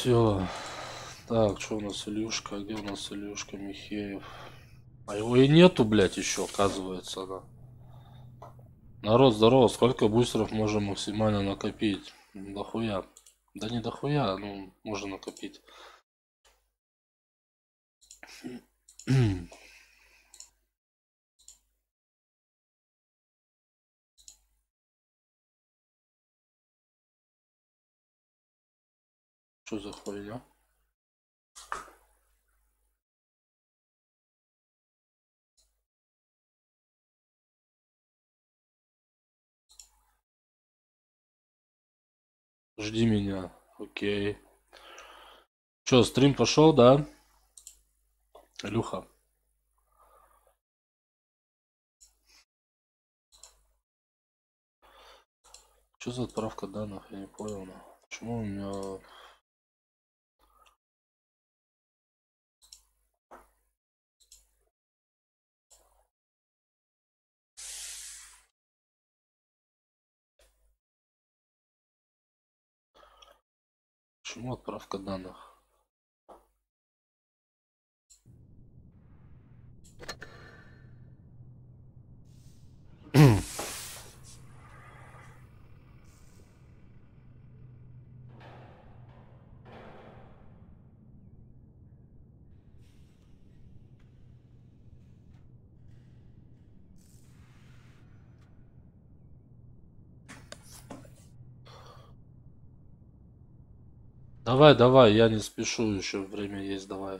Все. Так, что у нас Илюшка? Где у нас Илюшка Михеев? А его и нету, блядь, еще, оказывается, да. Народ, здорово. Сколько бустеров можем максимально накопить? Дохуя. Да не дохуя, ну, можно накопить. Что за хуйня? Жди меня. Окей. Че, стрим пошел, да? Илюха. Что за отправка данных? Я не понял. Почему у меня... Почему отправка данных? Давай, давай, я не спешу, еще время есть, давай.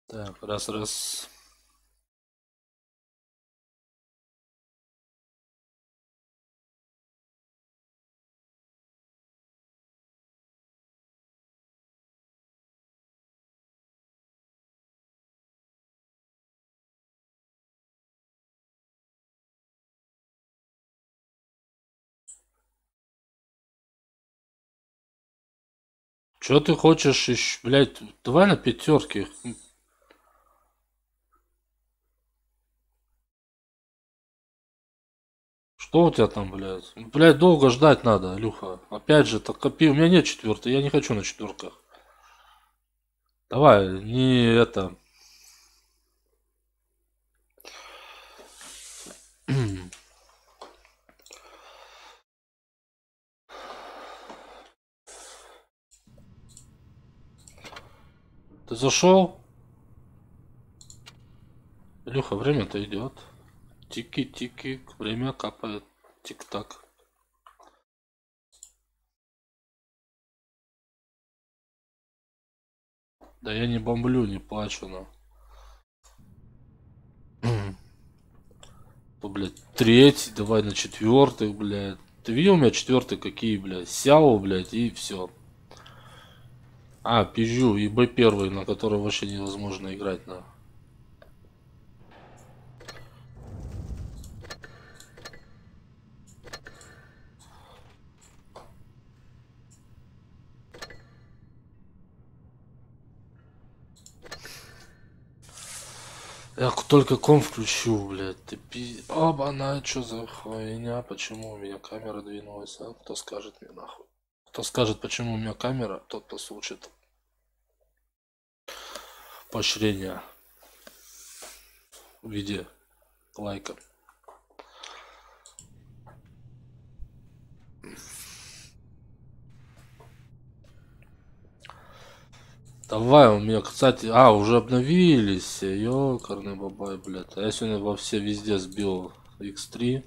Так, раз. Че ты хочешь еще, блядь, давай на пятерке. Что у тебя там, блядь? Блядь, долго ждать надо, Илюха. Опять же, так копи. У меня нет четвертой, я не хочу на четверках. Давай, не это. Ты зашел? Илюха, время-то идет. Тики-тики, время капает. Тик-так. Да я не бомблю, не плачу, но. То, блядь, третий, давай на четвертый, блядь. Ты видел у меня четвертый какие, блядь? Сяо, блядь, и все. А, пизжу, и Б1, на который вообще невозможно играть, на. Я только ком включу, блядь, ты пи... Оба-на, чё за хуйня? Почему у меня камера двинулась, а? Кто скажет мне нахуй? Кто скажет, почему у меня камера, тот послушает поощрения в виде лайка. Давай, у меня, кстати, уже обновились, ёкарный бабай, блядь. А я сегодня во все везде сбил X3.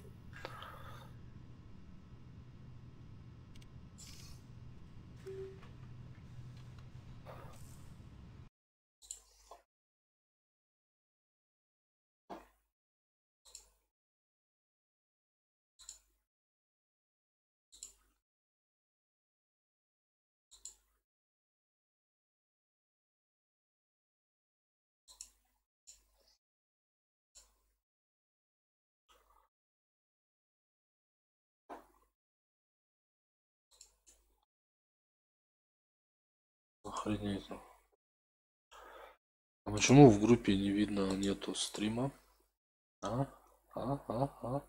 Охренеть. А почему в группе не видно, нету стрима? А? А?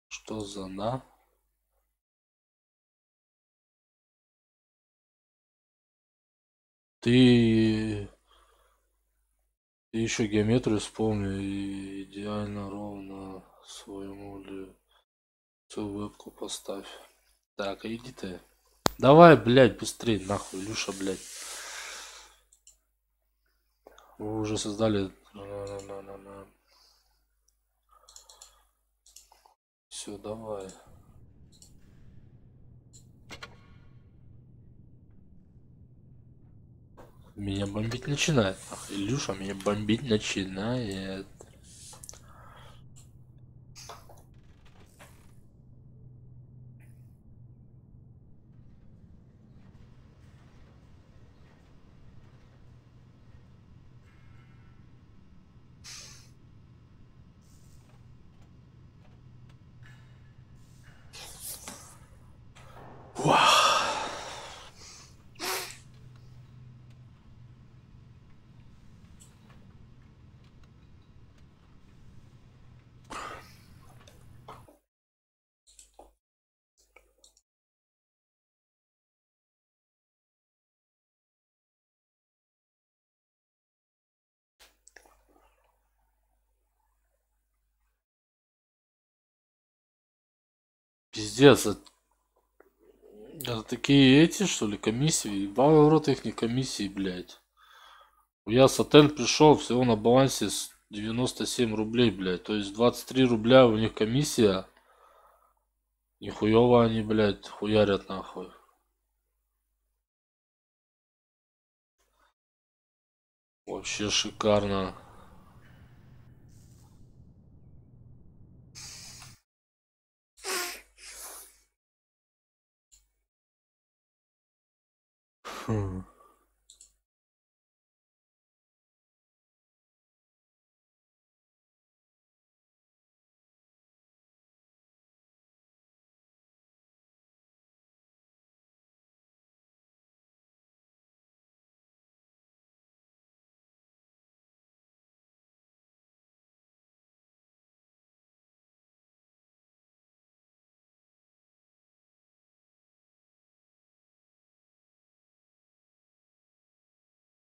Что за на? Ты еще геометрию вспомни и идеально ровно своему лицу вебку поставь. Так, иди ты. Давай, блядь, быстрее, нахуй, Илюша, блядь. Вы уже создали... Все, давай. Меня бомбить начинает. Ах, Илюша меня бомбить начинает. Пиздец, это такие эти, что ли, комиссии? Ебал в рот их не комиссии, блядь. Я с отель пришел, всего на балансе 97 рублей, блядь. То есть 23 рубля у них комиссия. Нихуево они, блядь, хуярят нахуй. Вообще шикарно. Хм.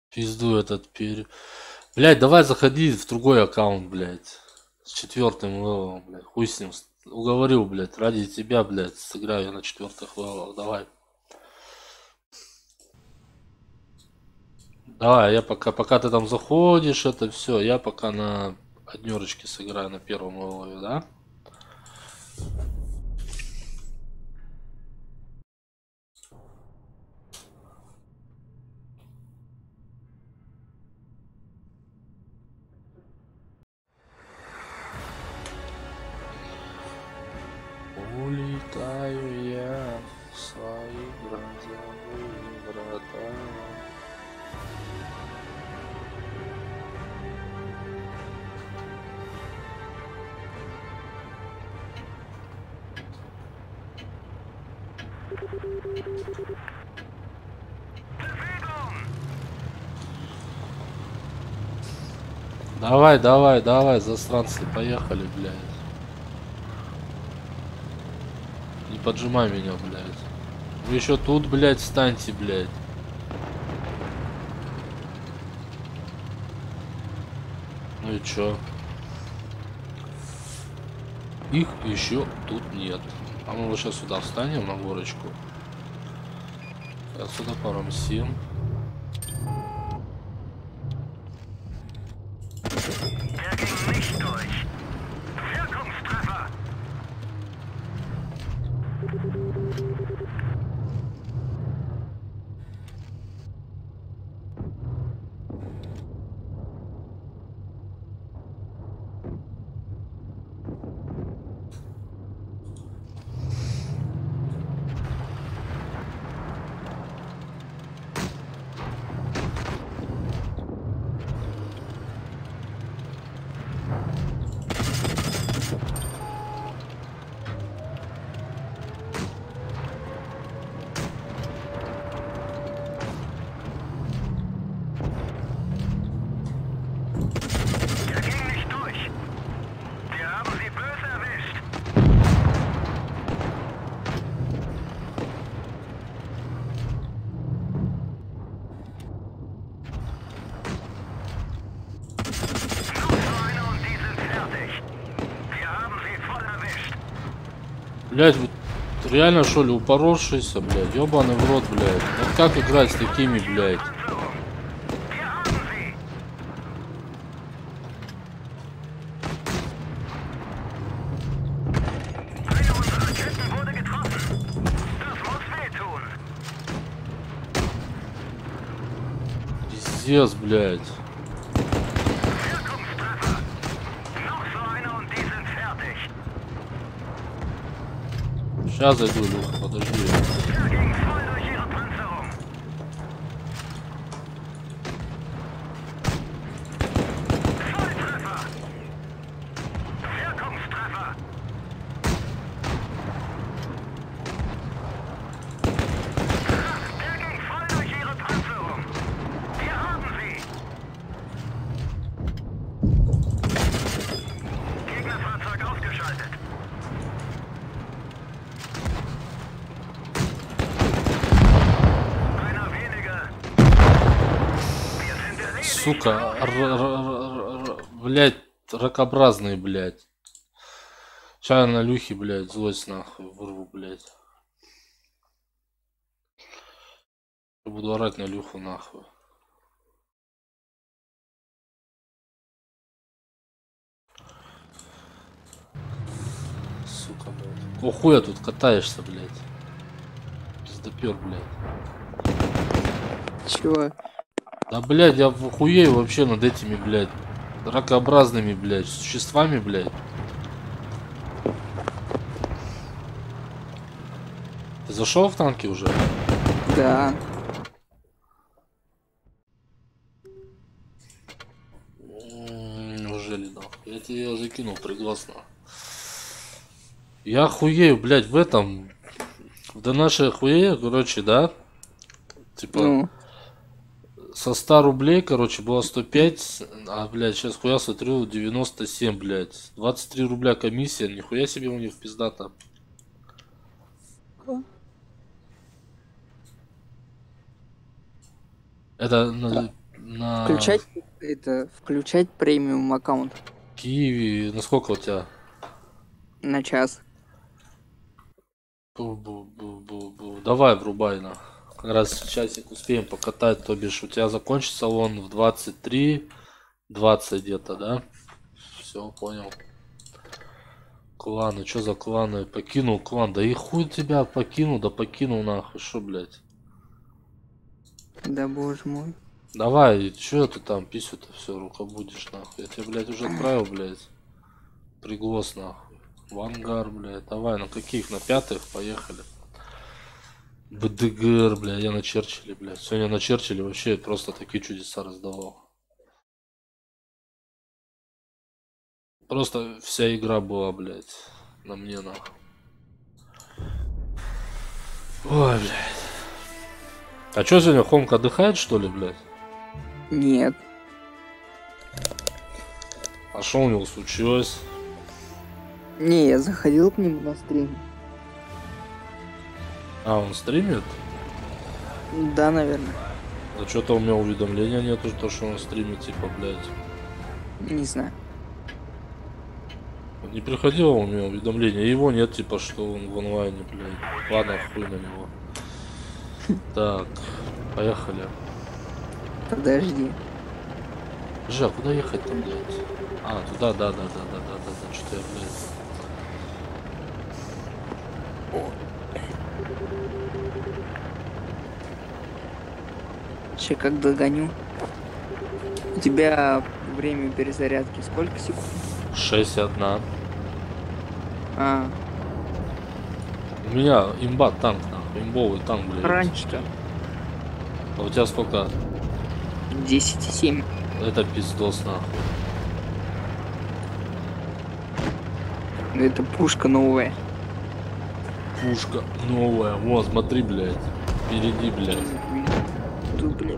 Пизду этот Блядь, давай заходи в другой аккаунт, блядь. С четвертым левелом, блядь. Хуй с ним. Уговорил, блядь. Ради тебя, блядь, сыграю на четвертых левелах. Давай. Давай, я пока ты там заходишь, это все. Я пока на однерочке сыграю на первом левеле, да? Улетаю я в свои грозовые врата. Давай, засранцы, поехали, блядь. Не поджимай меня, блядь. Вы еще тут, блядь, встаньте, блядь. Ну и чё? Их еще тут нет. А мы вот сейчас сюда встанем на горочку. Отсюда порамсим. Блять, вот реально что ли упоровшийся, блядь, ёбаный в рот, блядь. Вот как играть с такими, блядь? Пиздец, блядь. Сейчас зайду, Люха, подожди. Сука, блядь, ракообразные, блядь. Сейчас на Люхе, блядь, злость нахуй вырву, блядь. Буду орать на Люху нахуй. Сука, блядь. О, хуя тут катаешься, блядь. Пиздопер, блядь. Чего? Да, блядь, я хуею вообще над этими, блядь, ракообразными, блядь, существами, блядь. Ты зашел в танки уже? Да. Неужели, нахуй? Я тебе закинул пригласно. Я хуею, блядь, в этом. Да наши хуею, короче, да? Типа, Ну, со 100 рублей, короче, было 105, а, блядь, сейчас хуя смотрю 97, блядь. 23 рубля комиссия, нихуя себе у них пиздата. Это на включать премиум аккаунт Киеве, насколько у тебя? на час. Давай, врубай на. Как раз часик успеем покатать, то бишь у тебя закончится он в 23:20 где-то, да? Все, понял. Кланы, что за кланы? Покинул клан. Да и хуй тебя покинул, да покинул нахуй, шо, блядь. Да боже мой. Давай, чё ты там писю-то все рукобудешь нахуй? Я тебя, блядь, уже отправил, блядь. Приглас нахуй. В ангар, блядь. Давай, на каких? На пятых? Поехали. БДГР, блядь, я на Черчилле, блядь. Сегодня на Черчилле вообще просто такие чудеса раздавал. Просто вся игра была, блядь, на мне нахуй. Ой, блядь. А чё сегодня Хомка отдыхает, что ли, блядь? Нет. А что у него случилось? Не, я заходил к нему на стрим. А, он стримит? Да, наверное. Да что-то у меня уведомления нету, то, что он стримит, типа, блядь. Не знаю. Не приходило у меня уведомление, его нет, типа, что он в онлайне, блядь. Ладно, хуй на него. Так, поехали. Подожди. Жа, куда ехать-то, блядь? А, туда, да, что-то я, блядь. Че, как догоню? У тебя время перезарядки сколько секунд? 6:1. А, У меня имба танк, нахуй, имбовый танк, блядь. раньше-то. А у тебя сколько? 10,7. Это пиздос, нахуй. Это пушка новая. Пушка новая. Во, смотри, блядь. Впереди, блядь. Тут, блядь.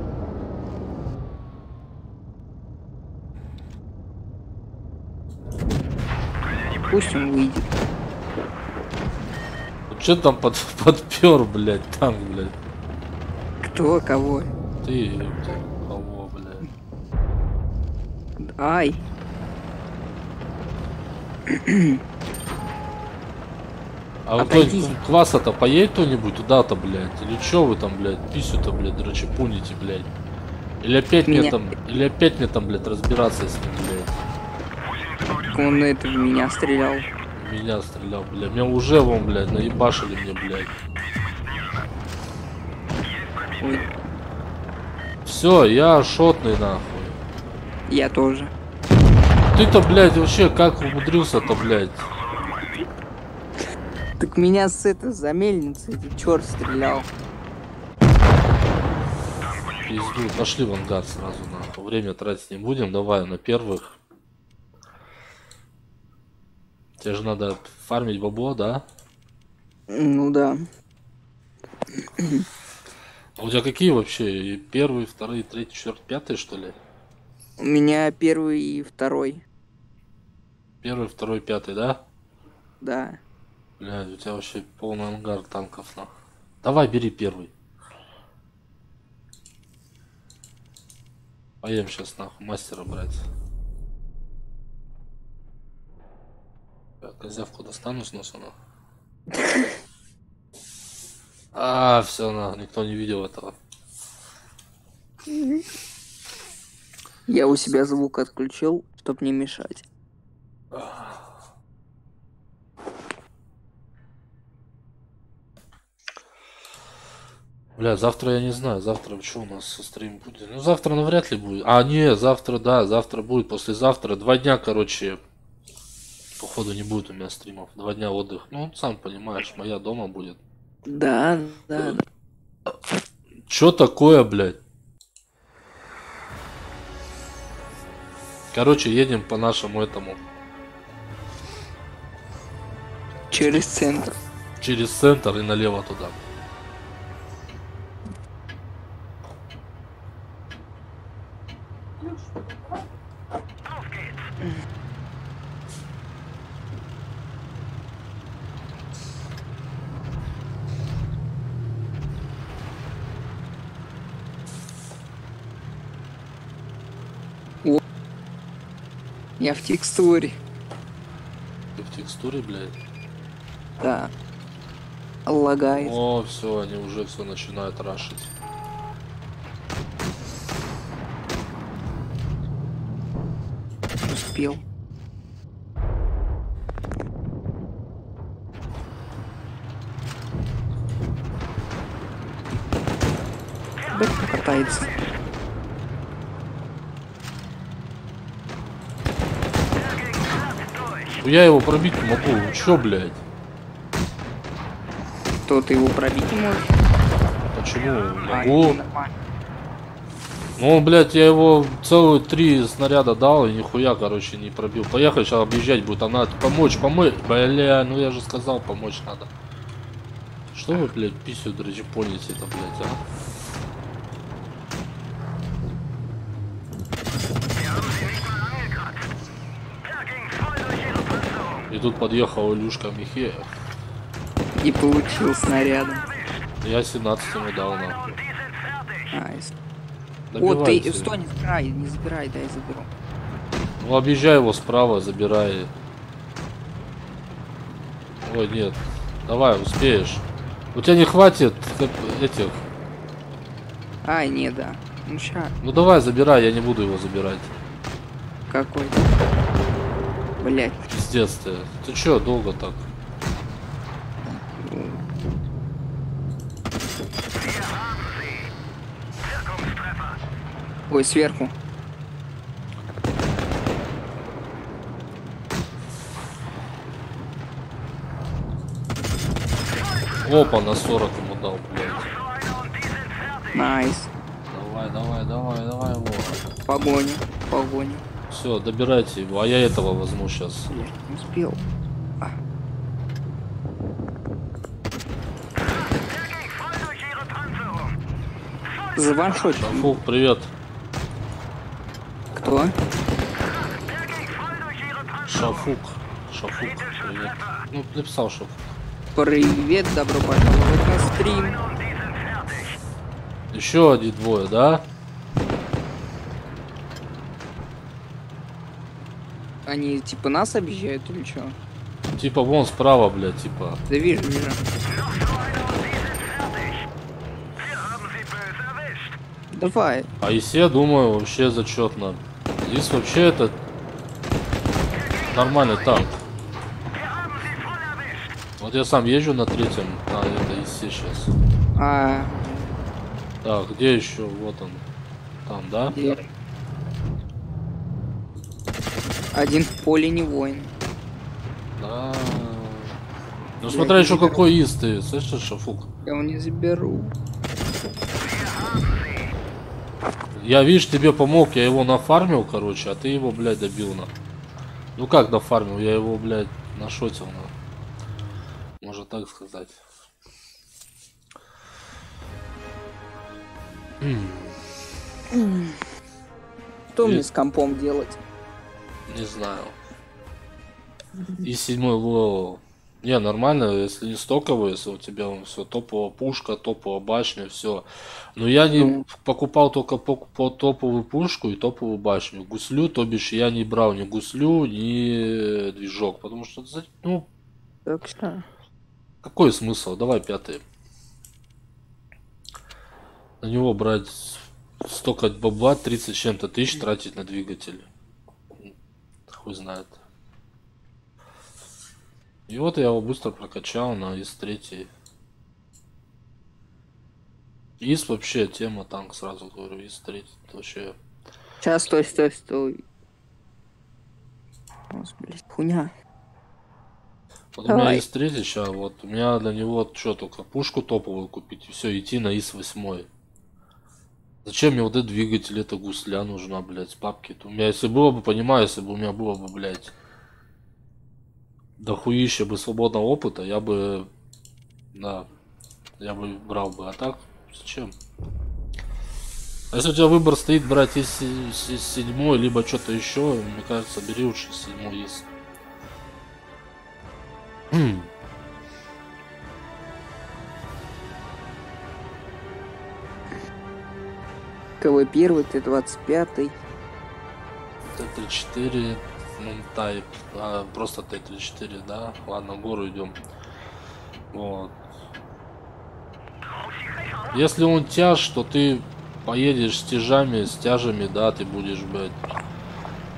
Пусть он выйдет. Че там подпер, блядь, танк, блядь? Кто, кого? Ты, кого, блядь? Ай. А вот Отойдите. кваса-то поедет кто-нибудь туда-то, блядь? Или чё вы там, блядь, писю-то, блядь, дрочепуните, блядь? Или опять мне там, блядь, разбираться с ним, блядь? Он это в меня стрелял. Меня стрелял, блядь. Меня уже вон, блядь, наебашили мне, блядь. Ой, Все, я шотный, нахуй. я тоже. Ты-то, блядь, вообще как умудрился-то, блядь? Так меня с этой за мельницы этот черт стрелял. Пизду, пошли в ангар сразу, нахуй. Время тратить не будем, давай на первых. Тебе же надо фармить бабло, да? Ну да. А у тебя какие вообще? И первый, второй, третий, четвертый, пятый, что ли? У меня первый и второй. Первый, второй, пятый, да? Да. Блядь, у тебя вообще полный ангар танков, нахуй. Давай, бери первый. Поем сейчас, нахуй, мастера брать. Козявку достану с носа, нахуй. А, все, нахуй, никто не видел этого. Я у себя звук отключил, чтоб не мешать. Бля, завтра я не знаю, завтра что у нас со стрим будет? Ну, завтра навряд ли будет. А, не, завтра, да, завтра будет, послезавтра. 2 дня, короче, походу не будет у меня стримов. 2 дня отдых. Ну, сам понимаешь, моя дома будет. Да, да. Чё такое, блядь? Короче, едем по нашему этому. Через центр. Через центр и налево туда. Я в текстуре. Ты в текстуре, блядь? Да. Лагает. О, все, они уже все начинают рашить. Успел. Бэтка катается. Я его пробить не могу. Ну чё, блядь? То ты его пробить не можешь? Почему? А, Могу. нормально. Ну, блядь, я его целую 3 снаряда дал и нихуя, короче, не пробил. Поехали, сейчас объезжать будет. Она помочь. Бля, ну я же сказал, помочь надо. Что вы, блядь, писю дрочепоните это, блядь, а? И тут подъехал Илюшка Михеев. И получил снарядом. Я 17 ему дал, нахуй. Найс. О, Добивайте. ты стой, не забирай, дай заберу. Ну, объезжай его справа, забирай. Ой, нет. Давай, успеешь. У тебя не хватит этих. Ай, не, да. Ну ща, Ну давай, забирай, я не буду его забирать. какой. Блять. Пиздец ты. Ты чё, долго так? Ой, сверху. Опа, на 40 ему дал, блядь. Найс. Давай его. Погоня, погоня. Все, добирайте его, а я этого возьму сейчас. Я не успел. А. Заваншотил. Шафук, привет. Кто? Шафук, привет. Ну, написал Шафук. Привет, добро пожаловать на стрим. Еще один двое, да? Они типа нас объезжают или что? типа вон справа, блядь, типа. Да вижу, вижу. Давай. А если я думаю, вообще зачетно. Здесь вообще это нормальный танк. Вот я сам езжу на третьем, на это ИСе сейчас. А, Так, где еще? Вот он. Там, да? где? Один в поле не воин. Да. Ну Я смотря не еще заберу. какой ИС ты, слышишь, Шафук? Я его не заберу. Я, видишь, тебе помог, я его нафармил, короче, а ты его, блядь, добил на. Ну как нафармил, я его, блядь, нашотил на. Можно так сказать. Что мне с компом делать? Не знаю. И 7-й левел. Не, нормально, если не стоковый, если у тебя все топовая пушка, топовая башня, все. Но я не покупал только по топовую пушку и топовую башню. Гуслю, то бишь я не брал ни гуслю, ни движок. Потому что, ну, Так что? какой смысл? Давай 5-й. На него брать столько бабла, 30 с чем-то тысяч тратить на двигатель. Хуй знает. И вот я его быстро прокачал на ИС-3. ИС вообще тема, танк, сразу говорю, ИС-3 вообще. Сейчас, стой. Блять, хуйня. Вот у меня ИС-3 сейчас, вот у меня для него что только пушку топовую купить и все, идти на ИС-8. Зачем мне вот этот двигатель, эта гусля нужна, блядь, с папки? У меня, если было бы, понимаю, если бы у меня было бы, блядь, дохуище бы свободного опыта, я бы, да, я бы брал бы, а так, зачем? А если у тебя выбор стоит брать из 7-й, либо что-то еще, мне кажется, бери лучше 7-й ИС. КВ-1, Т-25. Т-34, ну, тайп, просто Т-34, да? Ладно, в гору идем. Вот. Если он тяж, то ты поедешь с тяжами, да, ты будешь, блядь,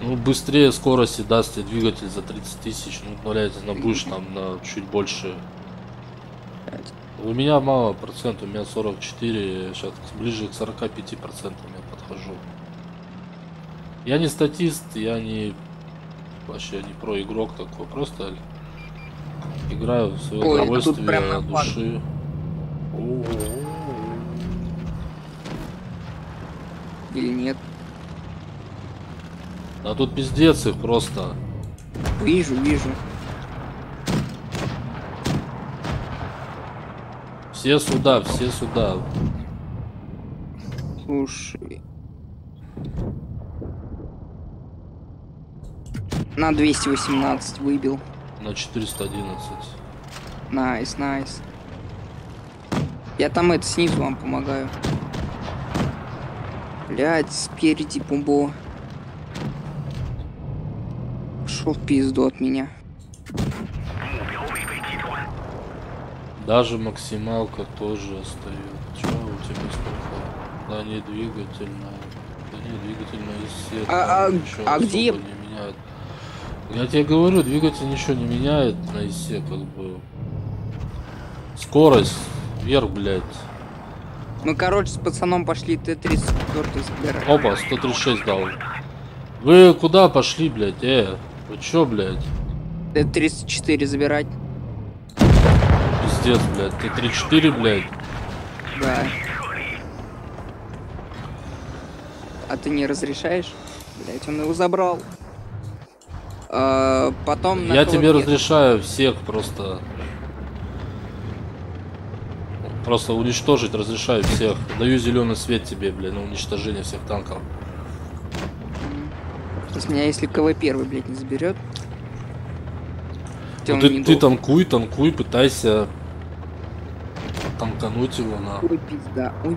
ну, быстрее скорости даст тебе двигатель за 30 тысяч, ну, блядь, будешь там на чуть больше. У меня мало процентов, у меня 44, сейчас ближе к 45% я подхожу. Я не статист, я не вообще не про игрок такой, просто играю в свое удовольствие от души. Или нет? А тут пиздец их просто. Вижу. Все сюда. Слушай. На 218 выбил. На 411. Найс. Я там это снизу вам помогаю. Блять, спереди бомбо. Шел в пизду от меня. Даже максималка тоже остается. Че у тебя сколько? Да не двигательная. А где? Не меняет. Я тебе говорю, двигатель ничего не меняет на ИСе, как бы. Скорость вверх, блядь. Мы, короче, с пацаном пошли Т-34 забирать. Опа, 136 дал. Вы куда пошли, блядь? Вы чё, блядь? Т-34 забирать. Пиздец, блядь. Т-34, блядь. Да. А ты не разрешаешь? Блять, он его забрал. Потом Я тебе разрешаю всех просто уничтожить, разрешаю всех. Даю зеленый свет тебе, блядь, на уничтожение всех танков. С меня, если КВ-1, блядь, не заберет. Ну, ты танкуй, пытайся танкануть его на. Ой,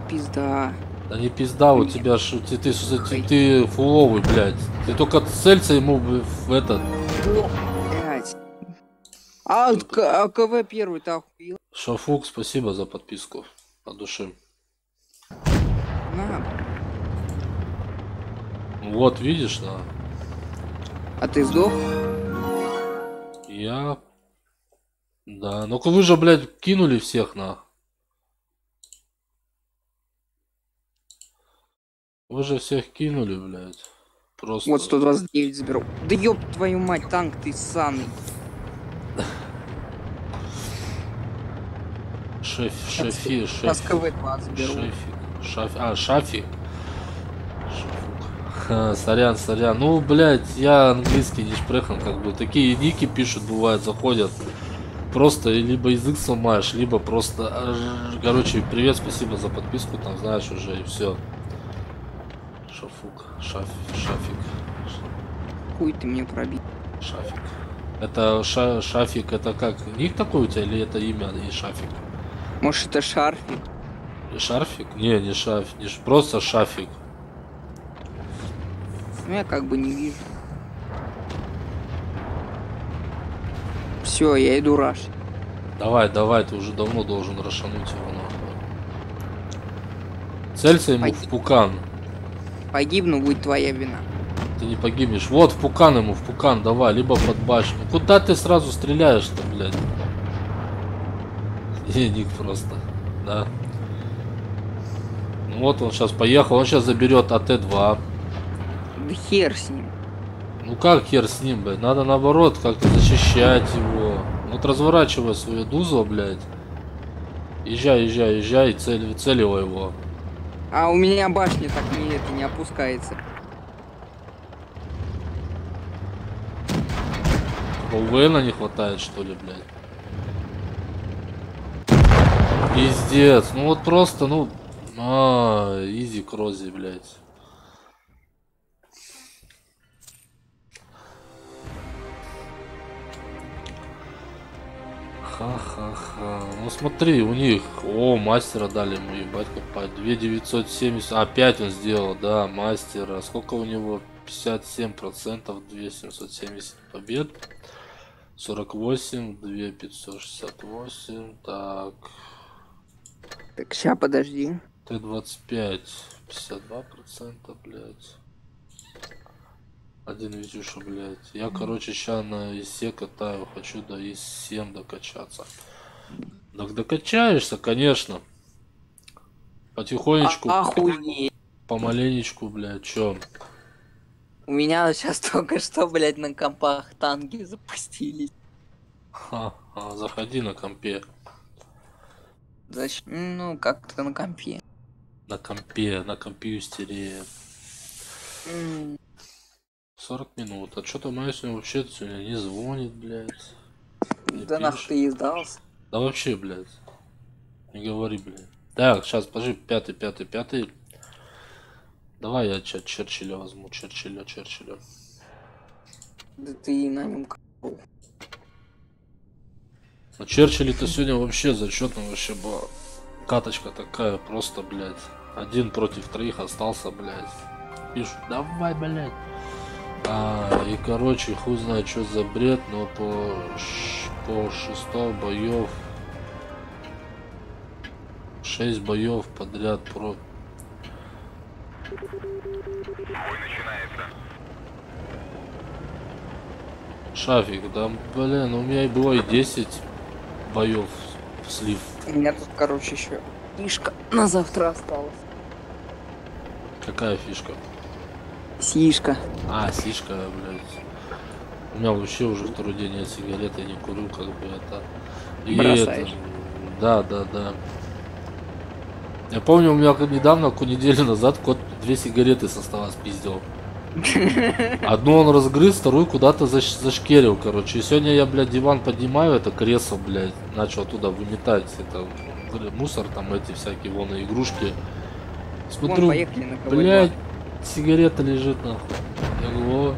пизда. Да не пизда, у тебя ж ты фуловый, блядь. Ты только целься ему в этот. Блядь. КВ первый, ты охуел? Шафук, спасибо за подписку. От души. На. Вот, видишь, да? А ты сдох? Я... Да, ну-ка вы же, блядь, кинули всех, на. Вы же всех кинули, блядь. Просто... Вот 129 заберу. Да ёб твою мать, танк ты ссаный. Шафик. Сейчас КВ-2 заберу. Шафик. Сорян. Ну, блядь, я английский не шпрехан, как бы. Такие ники пишут, бывает, заходят. Просто либо язык сломаешь, либо просто... Короче, привет, спасибо за подписку, там, знаешь, уже, и все. Шафик. Хуй ты мне пробил. Шафик. Это Шафик, это как? Ник такой у тебя или это имя и Шафик? Может это Шарфик? Шарфик? Не Шафик, просто Шафик. Ну я как бы не вижу. Все, я иду раш. Давай, ты уже давно должен расшануть его нахуй. Целься ему в пукан. Погибну, будет твоя вина. Ты не погибнешь. Вот, в пукан ему, давай, либо под башню. Куда ты сразу стреляешь-то, блядь? Ник просто, да. Ну вот он сейчас поехал, он сейчас заберет АТ-2. Да хер с ним. Ну как хер с ним, блядь? Надо наоборот как-то защищать его. Вот разворачивай свое дузло, блядь. Езжай, и целивай его. А у меня башня так не опускается. УВНа не хватает, что ли, блядь? Пиздец. Ну вот просто, ну... изи крози, блядь. Ха-ха-ха. Ну смотри, у них... О, мастера дали ему, ебать, как по 2970. Опять он сделал, да, мастера. Сколько у него? 57%, 2770 побед. 48, 2568. Так. Так, ща, подожди. Т-25. 52%, блядь. Один Витюша, блядь. Я, короче, ща на ИСе катаю. Хочу до ИС-7 докачаться. Так докачаешься, конечно. Потихонечку. Охуеть. Помаленечку, блядь. Чё? У меня сейчас только что, блядь, на компах танки запустились. Заходи на компе. Зачем? Ну, как-то на компе. На компьютере. 40 минут. А что-то моя сегодня вообще не звонит, блядь. Да нахуй ты издался. Да вообще, блядь. Не говори, блядь. Так, сейчас, подожди, пятый. Давай я Черчилля возьму, Черчилля. Да ты на нем. Ну, Черчилль-то сегодня вообще зачетно вообще была. Каточка такая, просто, блядь. 1 против 3 остался, блядь. Пишут, давай, блядь. И короче, хуй знает, что за бред, но по 6 боев 6 боев подряд про... Шафик, да, блин, у меня и было и 10 боев в слив. У меня тут, короче, еще фишка на завтра осталась. Какая фишка? Сишка. Сишка, блядь. У меня вообще уже второй день я сигареты не курю, как бы это. И бросаешь. Это, да. Я помню, у меня недавно, неделю назад, кот 2 сигареты со стола спиздил. Одну он разгрыз, вторую куда-то зашкерил, короче. И сегодня я, блядь, диван поднимаю, это кресло, блядь, начал оттуда выметать. Это мусор, там эти всякие вон игрушки. Смотрю, блядь, сигарета лежит, нахуй. Я говорю,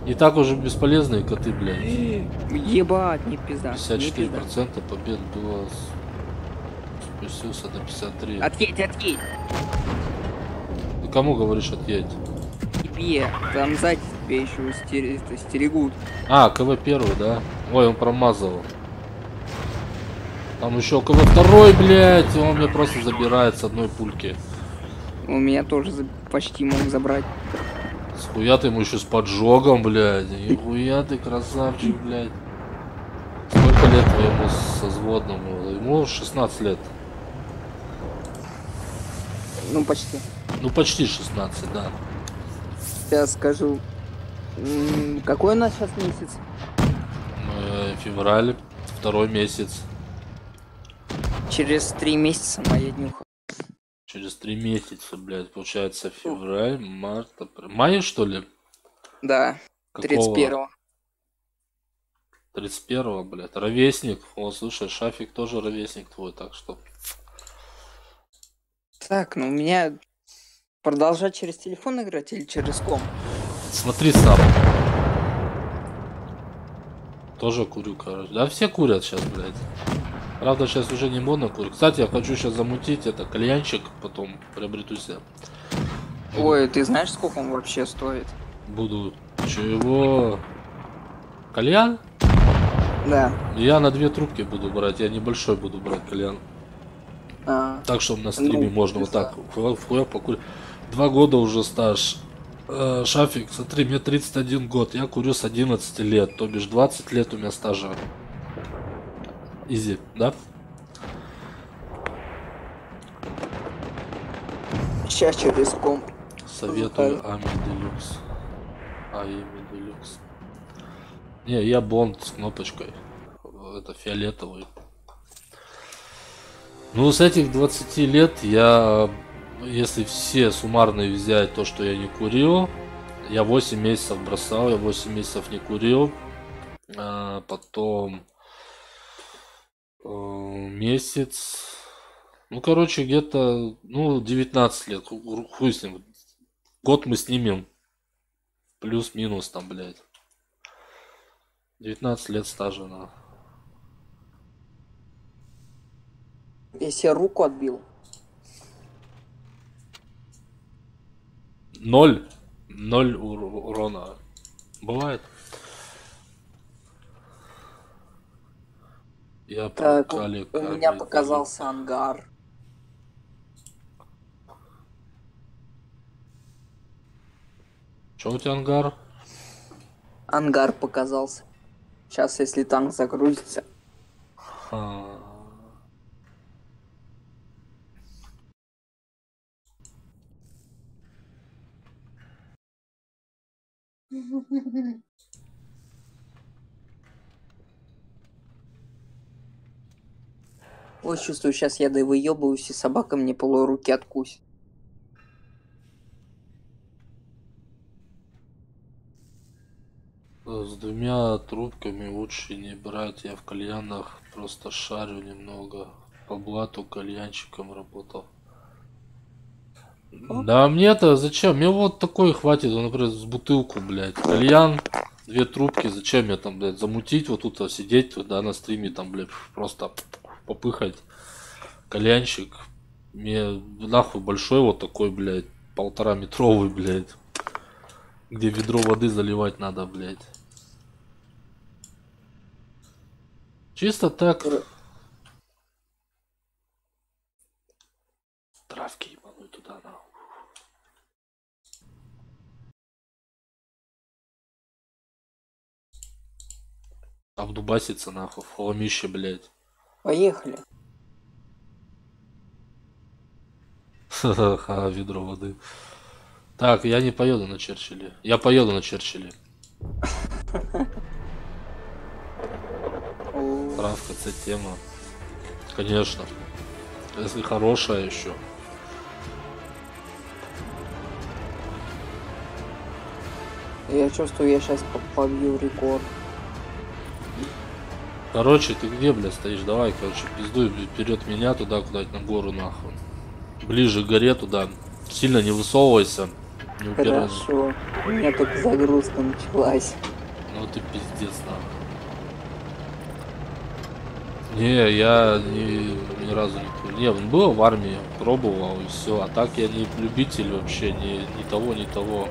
и так уже бесполезные коты, блядь. Ебать, не пизда. 54% побед было. Спустился до 53. Отъедь. Ты кому говоришь отъедь? Тебе. Там сзади тебя еще стерегут. КВ первый, да? Ой, он промазал. Там еще кого второй, блядь, и он мне просто забирает с одной пульки. У меня тоже почти мог забрать. Схуя ты ему еще с поджогом, блядь. Нихуя ты красавчик, блядь. Сколько лет твоему созводному? Ему 16 лет. Ну, почти. Ну, почти 16, да. Сейчас скажу. Какой у нас сейчас месяц? Февраль, 2-й месяц. Через 3 месяца моя днюха. Через 3 месяца, блядь, получается февраль, март, апрель. Мая, что ли? Да, 31-го. 31-го, блядь, ровесник. О, слушай, Шафик тоже ровесник твой, так что... Так, ну у меня продолжать через телефон играть или через ком? Смотри сам. Тоже курю, короче. Да все курят сейчас, блядь. Правда, сейчас уже не модно курить. Кстати, я хочу сейчас замутить это кальянчик, потом приобрету себе. Ой, ты знаешь, сколько он вообще стоит? Буду... Чего? Кальян? Да. Я на 2 трубки буду брать, я небольшой буду брать кальян. Так, чтобы на стриме можно вот так в покурить. 2 года уже стаж. Шафик, смотри, мне 31 год, я курю с 11 лет, то бишь 20 лет у меня стажа. Изи, да? Сейчас через ком. Советую Ами Делюкс. Ами Делюкс. Не, я Бонд с кнопочкой. Это фиолетовый. Ну, с этих 20 лет я, если все суммарно взять то, что я не курил, я 8 месяцев бросал, я 8 месяцев не курил. Потом месяц. Ну, короче, где-то, ну, 19 лет. Хуй с ним. Год мы снимем. Плюс-минус там, блядь. 19 лет стажа, на. Я себе руку отбил. 0 урона. Бывает. Я Так, у меня показался ангар. Че у тебя ангар? Ангар показался. Сейчас, если танк загрузится. Ой, чувствую, сейчас я выебываюсь, и собака мне полуруки откусит. С 2 трубками лучше не брать. Я в кальянах просто шарю немного. По блату кальянщиком работал. Да мне-то зачем? Мне вот такой хватит, например, с бутылку, блядь. Кальян, 2 трубки, зачем мне там, блядь, замутить, вот тут сидеть, да, на стриме, там, блядь, просто попыхать. Кальянчик. Мне нахуй большой вот такой, блядь, 1,5-метровый, блядь. Где ведро воды заливать надо, блядь. Чисто так. Травки ебаную туда, нахуй. Обдубаситься, нахуй, в хламище, блядь. Поехали. Ха-ха, ведро воды. Так, я не поеду на Черчилле. Я поеду на Черчилле. Травка, это тема. Конечно. Если хорошая еще. Я чувствую, я сейчас побью рекорд. Короче, ты где, блядь, стоишь? Давай, короче, пиздуй вперед меня туда, куда-нибудь на гору, нахуй. Ближе к горе туда. Сильно не высовывайся. Не упирайся. Хорошо. У меня только загрузка началась. Ну ты пиздец, нахуй. Не, я ни разу не курил. Не, он был в армии, пробовал и все. А так я не любитель вообще, ни того, ни того.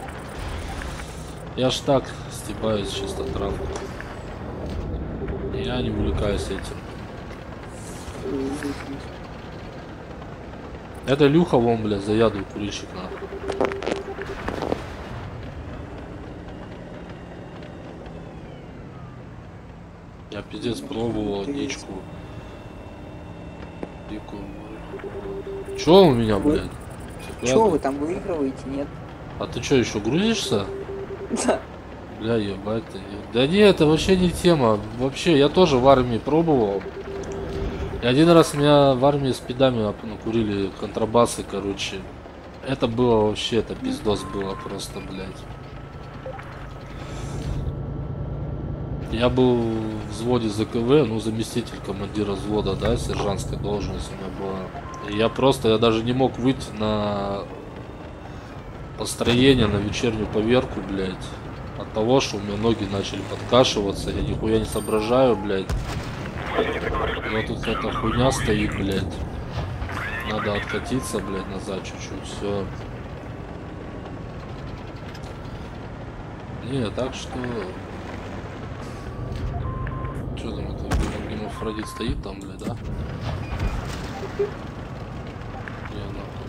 Я ж так стебаюсь чисто травку. Я не увлекаюсь этим. Это Люха вон, бля, заядлый курильщик, нахуй. Я пиздец пробовал дичку. Дикую. Чё у меня, блядь? Чё вы там выигрываете, нет? А ты чё, еще грузишься? Да. Бля, ебать. Да не, это вообще не тема. Вообще, я тоже в армии пробовал. И один раз меня в армии с пидами накурили контрабасы, короче. Это было вообще, это пиздос было просто, блядь. Я был в взводе ЗКВ, ну, заместитель командира взвода, да, сержантская должность у меня была. И я даже не мог выйти на построение, на вечернюю поверку, блядь. От того, что у меня ноги начали подкашиваться, я нихуя не соображаю, блядь. И вот тут эта хуйня стоит, блядь. Надо откатиться, блядь, назад чуть-чуть, все. Не, так что... Что там это, гемофродит стоит там, блядь, да?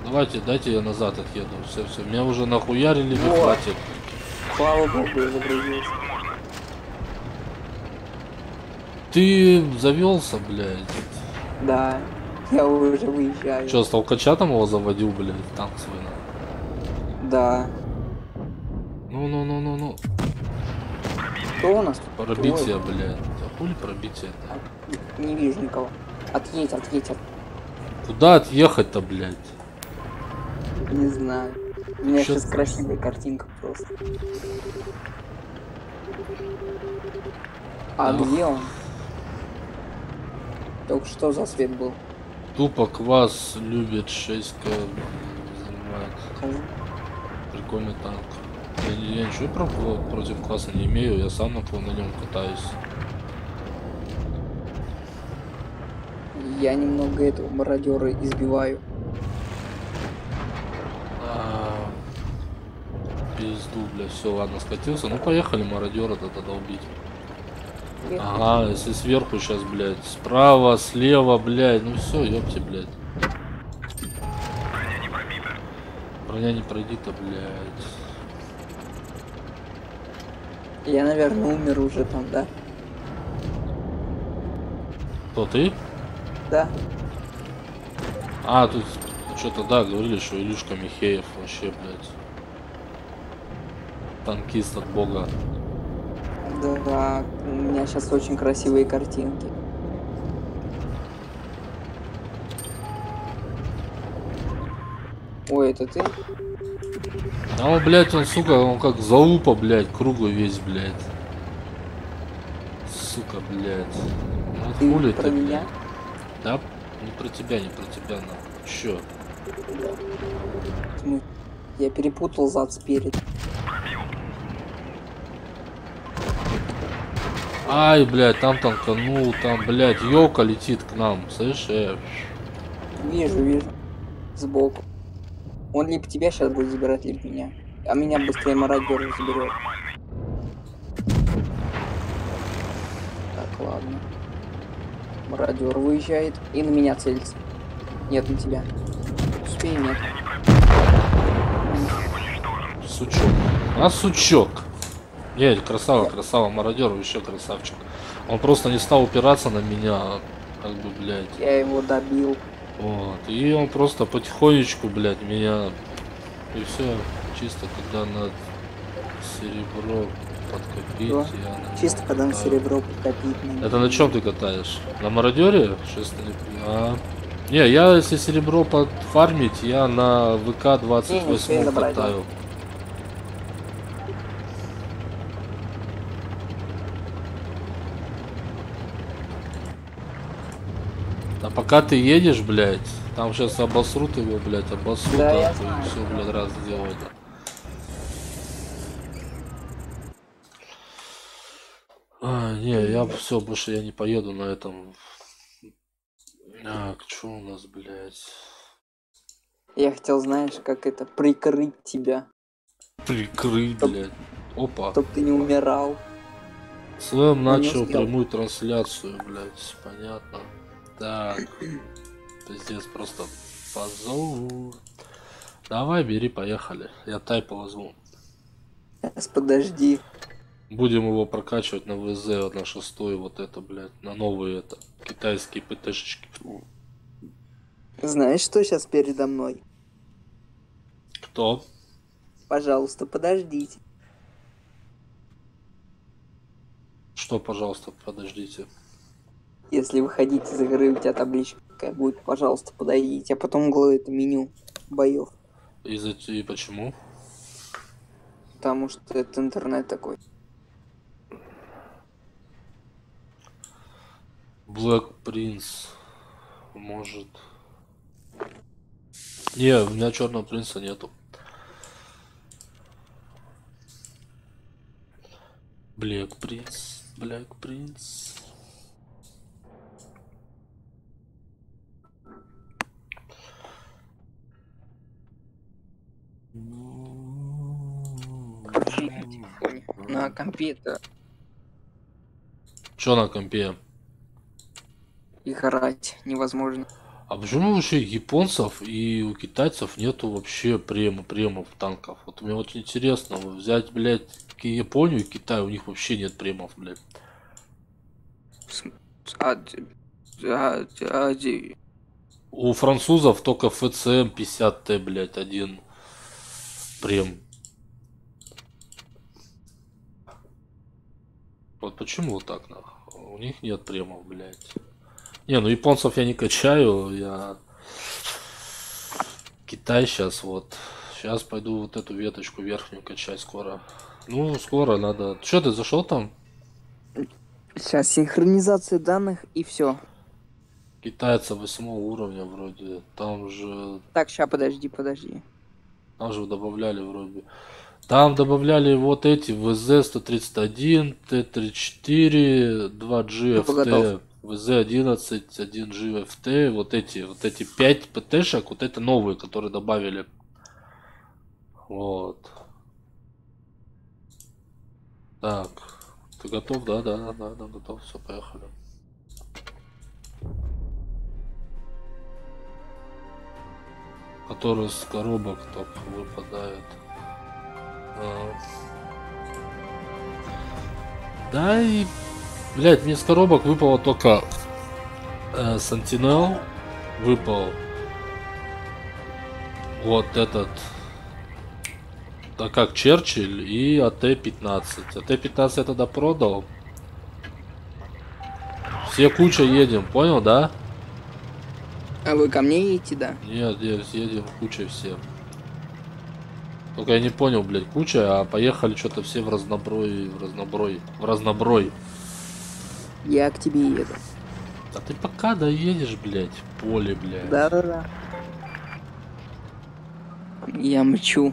Давайте, дайте я назад отъеду. Все, меня уже нахуярили, не хватит. Слава богу, я загрузился. Ты завелся, блядь. Да, я уже выезжаю. Че, с толкача там его заводил, блядь, танк свой, на? Да. Ну. Кто у нас тут? Пробитие, блядь. А хули пробитие-то? Не вижу никого. Отъедь. Куда отъехать-то, блядь? Не знаю. У меня Чё сейчас ты? красивая картинка просто. А Ох. где он? Только что за свет был? Тупо квас любит 6 занимает. Хожу. Прикольный танк. Я ничего против класса не имею, я сам на нем катаюсь. Я немного этого мародера избиваю. Пизду, бля, все, ладно, скатился. Ну поехали мародера тогда долбить. Поехали. Ага, если сверху сейчас, блядь, справа, слева, блядь, ну все, ёпте, блядь. Броня не пробита, блядь. Я, наверное, умер уже там, да? Кто, ты? Да. А, тут что-то, да, говорили, что Илюшка Михеев вообще, блядь. Танкист от бога. Да, у меня сейчас очень красивые картинки. Ой, это ты? А он, блядь, он, сука, он как залупа, блядь, круглый весь, блядь. Сука, блядь. Ну, Ты хули про ты, меня? блядь. Да? Не про тебя, нахуй. Чё? Я перепутал зад спереди. Ай, блядь, там танканул, там, блядь, ёлка летит к нам, слышь? Вижу. Сбоку. Он либо тебя сейчас будет забирать, либо меня. А меня быстрее мародер заберет. Так, ладно. Мародер выезжает и на меня целится. Нет, на тебя. Успею, нет. Сучок. А, сучок. Нет, красава, мародер вообще красавчик. Он просто не стал упираться на меня, как бы, блядь. Я его добил. Вот. И он просто потихонечку, блядь, меня... И все, чисто когда на серебро подкопить, Да. я на нем Чисто когда на катаю. серебро подкопить. Это на чем ты катаешь? На мародере? Не, я если серебро подфармить, я на ВК Не, не 28 успею забрать, да. катаю. А пока ты едешь, блядь, там сейчас обосрут его, блядь, обосрут, Да, я и знаю. все, блядь, раз сделают. Не, я все, больше я не поеду на этом. Так, что у нас, блядь? Я хотел, знаешь, как это, прикрыть тебя. Прикрыть, Чтоб- блядь. Опа. Чтоб ты не умирал. Слэм Но не начал успел. прямую трансляцию, блядь, понятно. Так, пиздец, просто позову. Давай, бери, поехали. Я тайпа возьму. Сейчас, подожди. Будем его прокачивать на ВЗ, вот на 6-й, вот это, блядь, на новые это, китайские ПТшечки. Знаешь, что сейчас передо мной? Кто? Пожалуйста, подождите. Что, пожалуйста, подождите. Если выходить из игры, у тебя табличка какая будет, пожалуйста, подойдите. А потом это меню боев. И почему? Потому что это интернет такой. Black Prince. Может. Не, у меня черного принца нету. Black Prince. Black Prince. Вообще на телефоне. На компе-то Чё на компе? играть невозможно. А почему вообще японцев и у китайцев нету вообще премов танков? Вот мне вот интересно, взять, блядь, Японию и Китай, у них вообще нет премов, блядь. У французов только ФЦМ 50Т, блядь, один прем. Вот почему вот так, нахуй? У них нет премов, блядь. Не, ну японцев я не качаю, я Китай сейчас вот. Сейчас пойду вот эту веточку верхнюю качать скоро. Ну, скоро надо. Че, ты зашел там? Сейчас синхронизация данных и все. Китайца 8 уровня вроде. Там же Так, ща, подожди. Там же добавляли вроде. Там добавляли вот эти ВЗ-131, Т-34, 2 GFT, ВЗ-11, 1 GFT, вот эти 5 ПТшек, вот это новые, которые добавили. Вот. Так, ты готов? Да, готов, все, поехали. Который с коробок так выпадает. Да и, блядь, мне с коробок выпало только Sentinel, выпал вот этот, да как Черчилль и АТ-15. АТ-15 я тогда продал. Все куча едем, понял, да? А вы ко мне едете, да? Нет, едем куча все. Только я не понял, блядь, куча, а поехали что-то все в разноброй. Я к тебе еду. А ты пока доедешь, блядь, в поле, блядь. Да. Я мчу.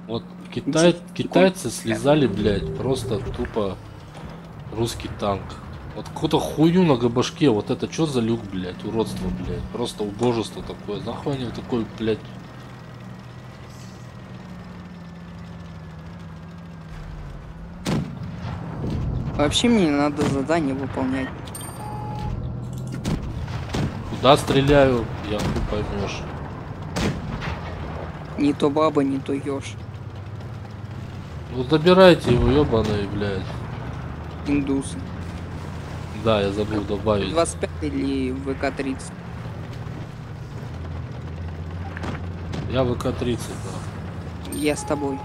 Вот китайцы слезали, блядь, просто тупо русский танк. Вот какую-то хуйню на башке, вот это что за люк, блядь, уродство, блядь. Просто убожество такое. Нахуй они такой, блядь. Вообще мне надо задание выполнять. Куда стреляю, я хуй поймешь. Не то баба, не то еж. Ну забирайте его, ебаный, блядь. Индусы. Да, я забыл добавить. 25 или ВК-30? Я ВК-30, да. Я с тобой.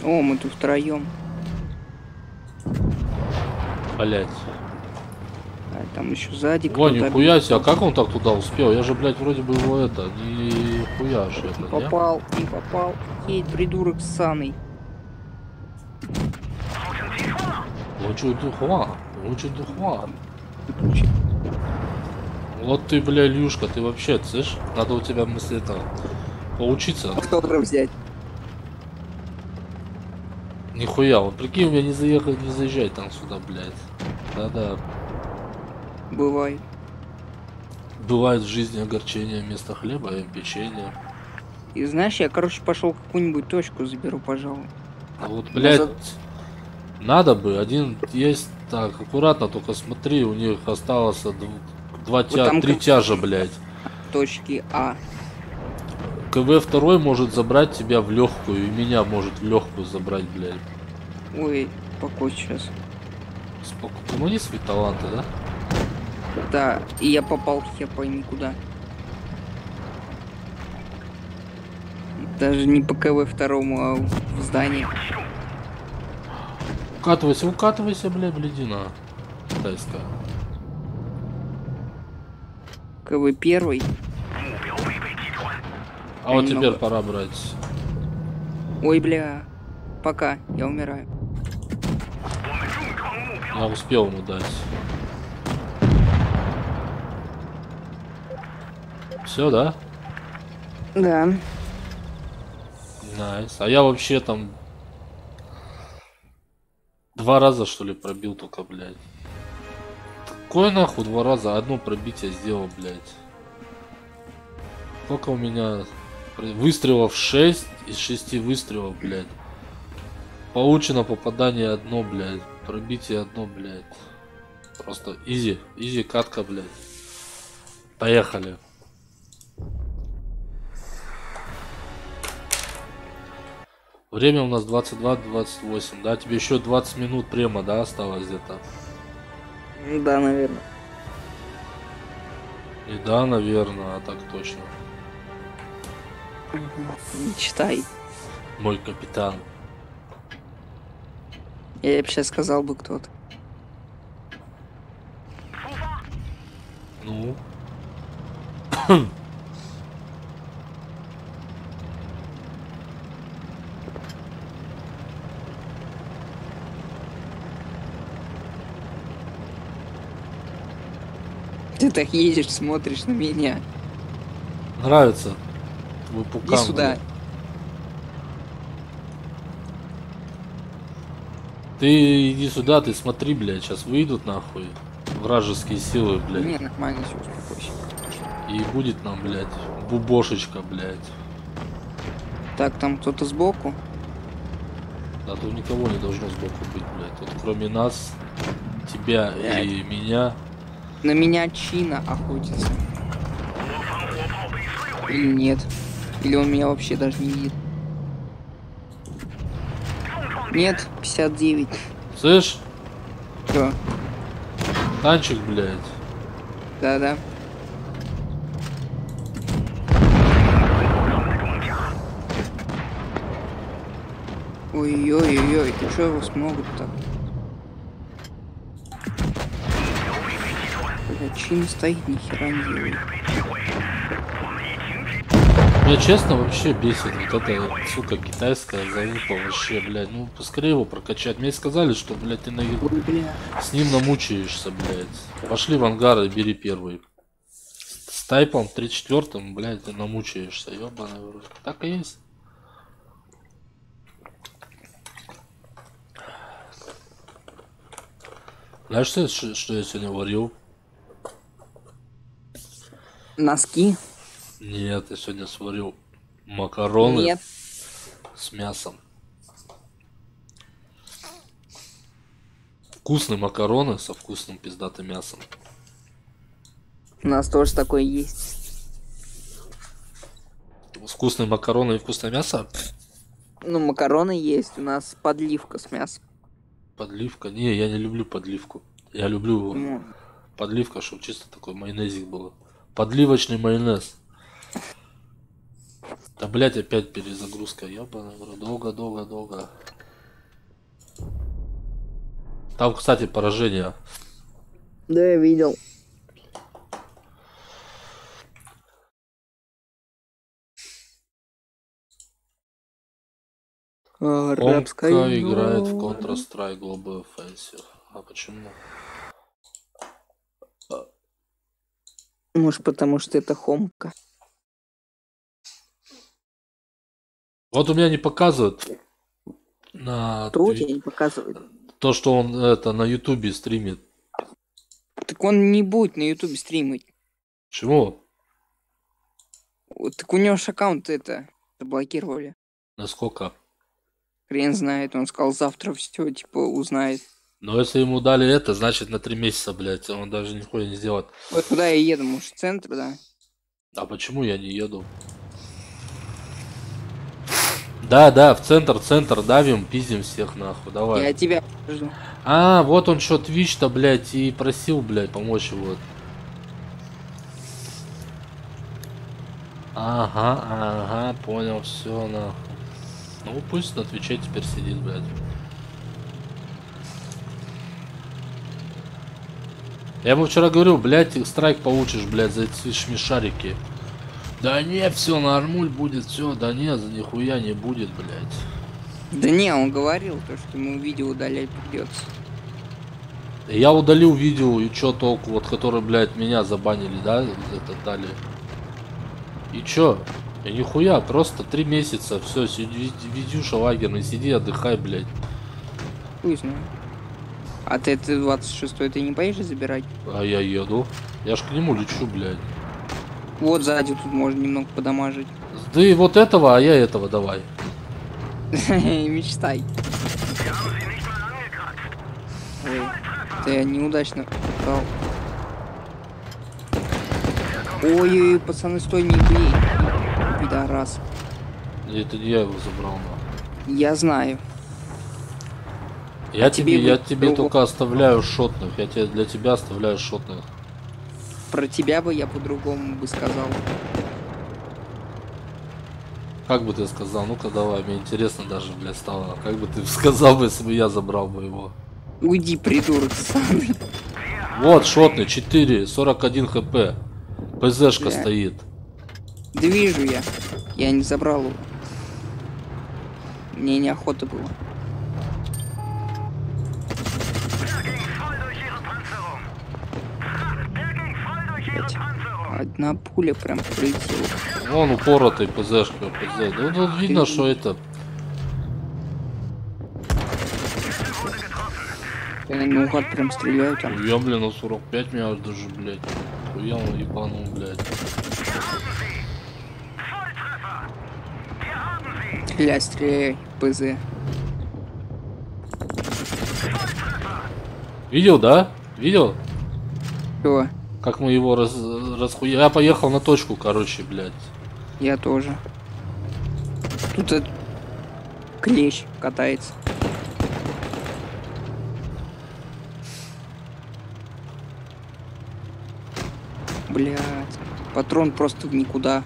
О, мы тут втроем. Блять. А там еще сзади О, кто-то нихуя бежит. себе, а как он так туда успел? Я же, блядь, вроде бы его это, нихуя же это, Не не? попал, не попал. Едет придурок ссаный. Лучше духва. Вот ты, бля, Илюшка, ты вообще, слышь? Надо у тебя мысли это поучиться. Автограф взять. Нихуя, вот прикинь, у меня не заезжай там сюда, блядь. Да-да. Бывает. Бывает в жизни огорчение вместо хлеба и печенье. И знаешь, я, короче, пошел какую-нибудь точку заберу, пожалуй. А вот, блядь, Назад. надо бы. Один есть. Так, аккуратно, только смотри, у них осталось Вот там три тяжа, блядь. точки А. КВ второй может забрать тебя в легкую, и меня может в легкую забрать, блядь. Ой, покой сейчас. Помоги свои таланты, да? Да, и я попал хер пойми куда. Даже не по КВ второму, а в здание. Укатывайся, блядь, блядина. Китайская. КВ первый. А вот немного. теперь пора брать. Ой, бля. Пока, я умираю. Я успел ему дать. Все, да? Да. Найс. А я вообще там 2 раза, что ли, пробил только, блядь. Какое нахуй 2 раза? Одно пробитие сделал, блядь. Сколько у меня выстрелов? 6 из 6 выстрелов, блядь. Получено попадание одно, блядь. Пробитие одно, блядь. Просто изи. Изи катка, блядь. Поехали. Время у нас 22-28, да? Тебе еще 20 минут према, да, осталось где-то? Да, наверное. И да, наверное, а так точно. Не читай. Мой капитан. Я бы сейчас сказал бы кто-то. Ну. Ты так едешь, смотришь на меня. Нравится твой Иди пукан, сюда. блядь. Ты иди сюда, ты смотри, блядь, сейчас выйдут нахуй вражеские силы, блядь. Не, нормально, все, успокойся. И будет нам, блядь, бубошечка, блядь. Так, там кто-то сбоку. Да тут никого не должно сбоку быть, блядь. Тут кроме нас, тебя Блядь. и меня. На меня Чина охотится. Или нет. Или он меня вообще даже не видит. Нет, 59. Слышь, Что? танчик, блядь. Да-да. Ой-ой-ой, ты что его смогут так? Бля, Чин стоит, нихера не делает. Меня честно вообще бесит вот эта, сука, китайская залупа вообще, блядь. Ну, поскорее его прокачать. Мне сказали, что, блядь, ты Ой, бля. с ним намучаешься, блядь. Пошли в ангар и бери первый. С тайпом 34-м, блядь, ты намучаешься, ёбаный в рот. Так и есть. Знаешь, что я сегодня варил? Носки? Нет, я сегодня сварил макароны Нет. с мясом. Вкусные макароны со вкусным пиздатым мясом. У нас тоже такое есть. Вкусные макароны и вкусное мясо? Ну, макароны есть, у нас подливка с мясом. Подливка? Не, я не люблю подливку. Я люблю Ну, подливка, чтобы чисто такой майонезик было. Подливочный майонез. Да, блять, опять перезагрузка. Ёбаный в рот. Долго. Там, кстати, поражение. да, я видел. Хомка играет в Counter-Strike Global Offensive. А почему? Может, потому что это Хомка. Вот у меня не показывает на Кто у тебя не показывает? то, что он это на Ютубе стримит. Так он не будет на Ютубе стримить. Чему? Так у него ж аккаунт это Заблокировали. Насколько? Хрен знает, он сказал завтра все, типа, узнает. Но если ему дали это, значит на 3 месяца, блядь, он даже нихуя не сделает. Вот куда я еду, может, в центр, да? А почему я не еду? Да, в центр, давим, пиздим всех нахуй, давай. Я тебя жду. А, вот он что, Twitch-то, блядь, и просил, блядь, помочь его. Ага, понял, все, нахуй. Ну, пусть на Твиче теперь сидит, блядь. Я ему вчера говорил, блядь, страйк получишь, блядь, за эти смешарики. Да не, все нормуль будет, все, да не, за нихуя не будет, блядь. Да не, он говорил, то, что ему видео удалять придется. Я удалил видео, и чё толку, вот, который, блядь, меня забанили, да, это дали. И чё? И нихуя, просто 3 месяца, все, видюша лагерный, сиди, отдыхай, блядь. Пусть, ну. А ты 26-й ты не поедешь забирать? А я еду. Я ж к нему лечу, блядь. Вот сзади тут можно немного подамажить. Да и вот этого, а я этого давай. Мечтай. Ой, ты я неудачно попал. Ой, пацаны, стой, не бей. Пидорас. Это не я его забрал, но. Я знаю. Я тебе другого. только оставляю шотных. Я тебе для тебя оставляю шотных. Про тебя бы я по-другому бы сказал. Как бы ты сказал? Ну-ка давай, мне интересно даже, блядь, стало. Как бы ты сказал бы, если бы я забрал бы его? Уйди, придурок, сам. Вот, шотный, 4, 41 хп. ПЗшка Да. стоит. Да вижу я. Я не забрал его. Мне неохота было. Блять. Одна пуля прям прилетела. Вон упоротый ПЗшка, ПЗ. Ну тут видно, что это. Я наугад прям стреляю там. Я, блин, на 45 меня даже, блядь. Я он ебанул, блядь. Стреляй, стреляй, ПЗ. Видел, да? Видел? Все, Как мы его расхуя... Я поехал на точку, короче, блядь. я тоже. Тут этот клещ катается. Блять, патрон просто в никуда.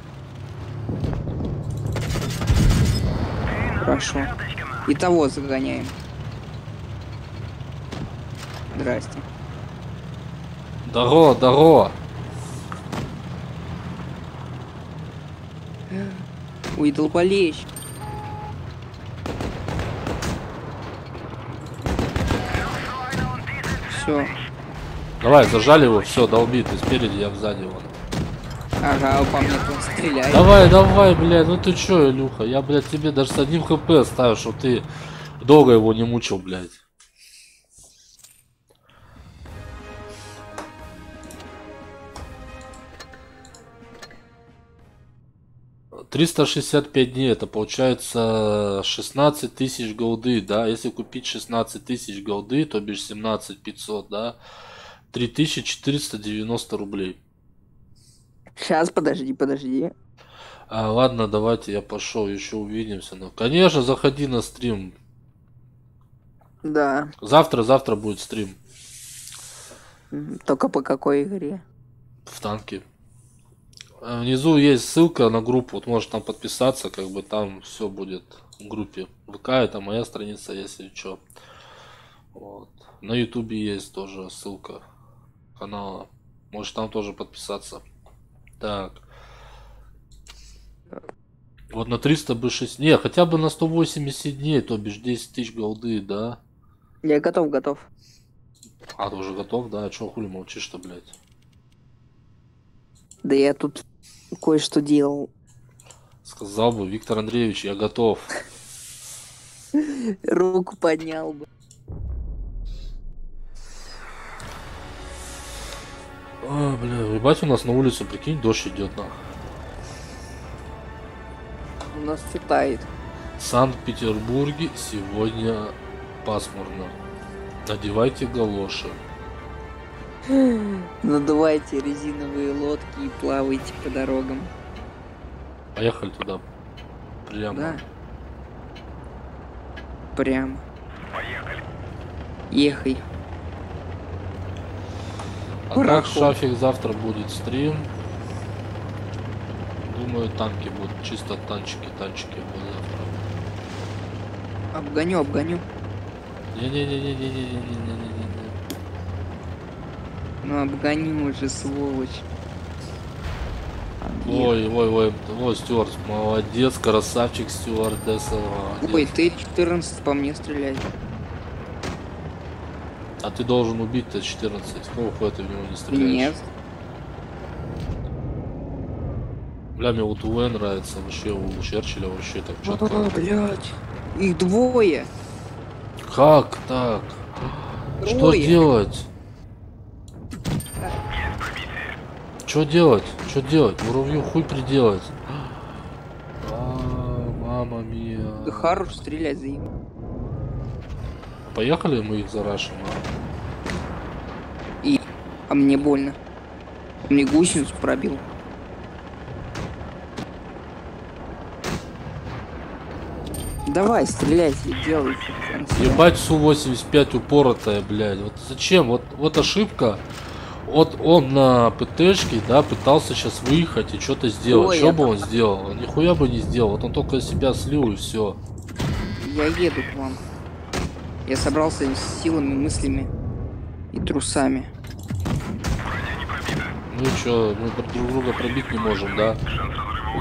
Хорошо. И того загоняем. Здрасте. Здорово. Ой, долболещ. Все. Давай, зажали его, все, долби, ты спереди, я сзади вон. Ага, по мне он стреляет. Давай, блядь, ну ты чё, Илюха, я, блядь, тебе даже с 1 хп оставил, что ты долго его не мучил, блядь. $365 дней, это получается 16 тысяч голды, да, если купить 16 тысяч голды, то бишь 17 500, да, 3490 рублей. Сейчас, подожди. Ладно, давайте я пошел, еще увидимся. Ну, конечно, заходи на стрим. Да. Завтра будет стрим Только по какой игре? в танке. Внизу есть ссылка на группу, вот можешь там подписаться, как бы там все будет в группе. ВК это моя страница, если что. Вот. На ютубе есть тоже ссылка канала. Можешь там тоже подписаться. Так. Вот на 300 бы 6... Не, хотя бы на 180 дней, то бишь 10 тысяч голды, да? Я готов. А, ты уже готов, да? А чё хули молчишь-то, блядь? Да я тут кое-что делал. Сказал бы, Виктор Андреевич, я готов. Руку поднял бы. А, бля, ебать, у нас на улице, прикинь, дождь идет, на. нас все тает. В Санкт-Петербурге сегодня пасмурно. Надевайте галоши. Надувайте резиновые лодки и плавайте по дорогам. Поехали туда. Прямо. Да. Прямо. Ехай. А Пароход. как Шафик завтра будет стрим? Думаю, танки будут. Чисто танчики будут завтра. Обгоню. Не-не-не-не-не-не-не-не-не-не. Ну обгони уже, сволочь. Ой, Стюарт, молодец, красавчик, стюардесса, молодец. Ой, ты 14 по мне стреляй. А ты должен убить Т-14. Какого хуя ты в него не стреляешь? Нет. Бля, мне вот УВ нравится, вообще у Черчилля вообще так четко. Блять. Их двое. Как так? Что Трое. делать? Что делать? Муравью хуй приделать. Мама мия. Да хорош стрелять за им. Поехали мы их зарашим, А мне больно. Он мне гусеницу пробил. Давай, стреляйте, делайте. Ебать Су-85 упоротая, блядь. Вот зачем? Вот ошибка. Вот он на ПТшке, да, пытался сейчас выехать и что-то сделать. Ой, Что я бы он сделал? Он нихуя бы не сделал. Вот он только себя слил и все. Я еду к вам. Я собрался с силами, мыслями и трусами. Ну и чё, мы друг друга пробить не можем, да?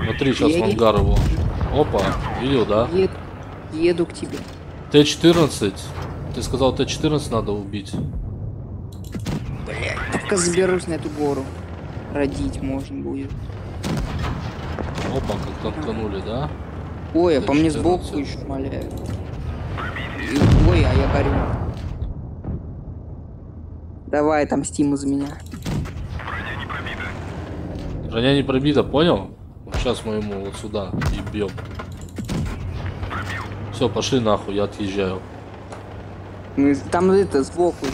Смотри, сейчас Я в ангар его. Опа, видел, да? Еду к тебе. Т-14. Ты сказал, Т-14 надо убить. Блять, только заберусь на эту гору. Родить можно будет. Опа, как танканули, да? Ой, а по мне Т-14. сбоку еще шмаляют. Ой, а я горю. Давай, отомстим за меня. Броня не пробита, понял? Сейчас мы ему вот сюда и бьем. Все, пошли нахуй, я отъезжаю. Там это сбоку.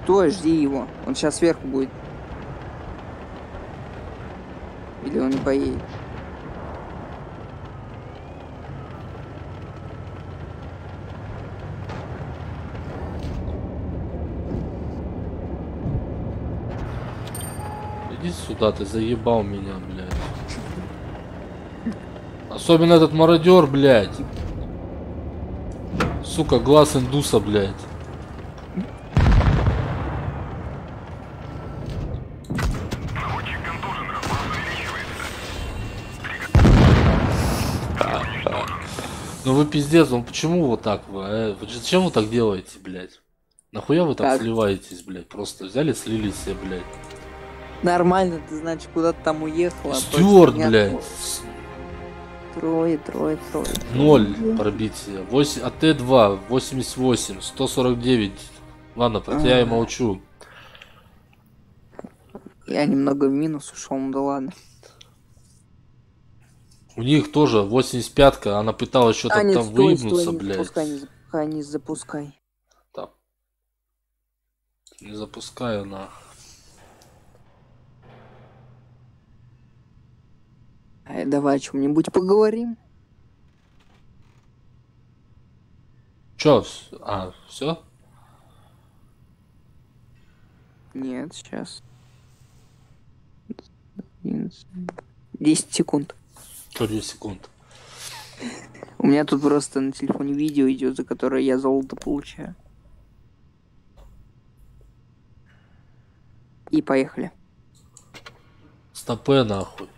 Стой, жди его. Он сейчас сверху будет. Или он не поедет. Иди сюда, ты заебал меня, блядь. Особенно этот мародер, блядь. Сука, глаз индуса, блядь. Ну вы пиздец, ну почему вот так вы? Зачем вы так делаете, блядь? Нахуя вы так Как? сливаетесь, блядь? Просто взяли, слились все, блядь. Нормально, ты, значит, куда-то там уехала. Стюарт, блядь. Трое. 0 пробития. 8, а Т2 88, 149. Ладно, про тебя я молчу. Я немного в минус ушел, ну да ладно. У них тоже 85-ка, она пыталась что-то нет, там стой, выебнуться, не блядь. запускай, не запускай. Там. Не запускай она. Давай о чем-нибудь поговорим. Чё? Все? Нет, сейчас. 10 секунд. Чё 10 секунд? У меня тут просто на телефоне видео идет, за которое я золото получаю. И поехали. Стопэ нахуй.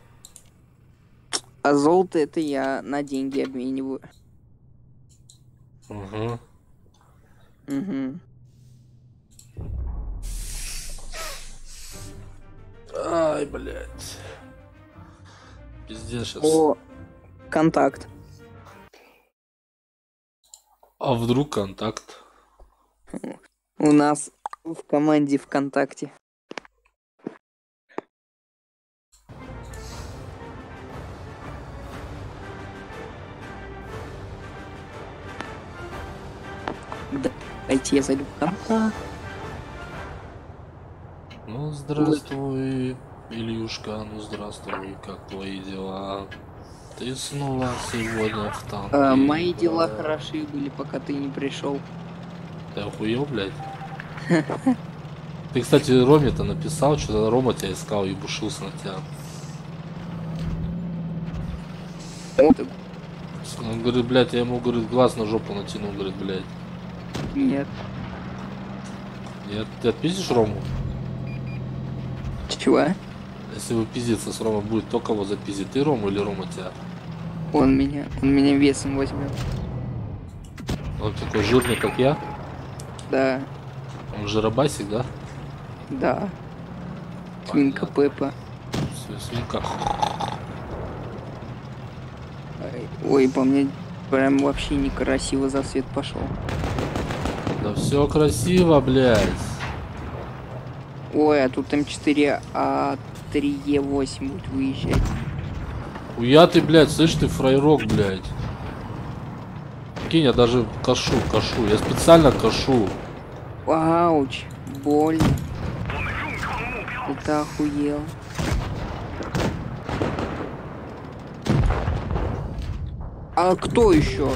А золото это я на деньги обмениваю. Угу. Угу. Ай, блядь. Пиздец сейчас. О, контакт. А вдруг контакт? У нас в команде ВКонтакте. Дайте я зайду в контакт. Ну, здравствуй, Ильюшка, ну здравствуй, как твои дела? Ты снова сегодня в танке. Мои дела играл. хороши были, пока ты не пришел. Ты охуел, блядь? Ты, кстати, Роме-то написал, что Рома тебя искал и бушился на тебя. Он говорит, блядь, я ему, говорит, глаз на жопу натянул, говорит, блядь. Нет. Нет, ты отпиздишь Рому? Чего? Если вы пиздиться с Ромой будет, то кого запиздит? Ты Рому или Рома тебя? Он меня весом возьмет. Он такой жирный, как я? Да, Он жиробасик, да? да. Свинка Пеппа. Свинка. Ой, по мне прям вообще некрасиво засвет пошел. Да все красиво, блядь. Ой, а тут М4, а 3Е8 будет выезжать. Хуя ты, блядь, слышь ты, фрайрок, блядь. Кинь, я даже кашу. Я специально кашу. Ауч, больно. Ты охуел. А кто еще?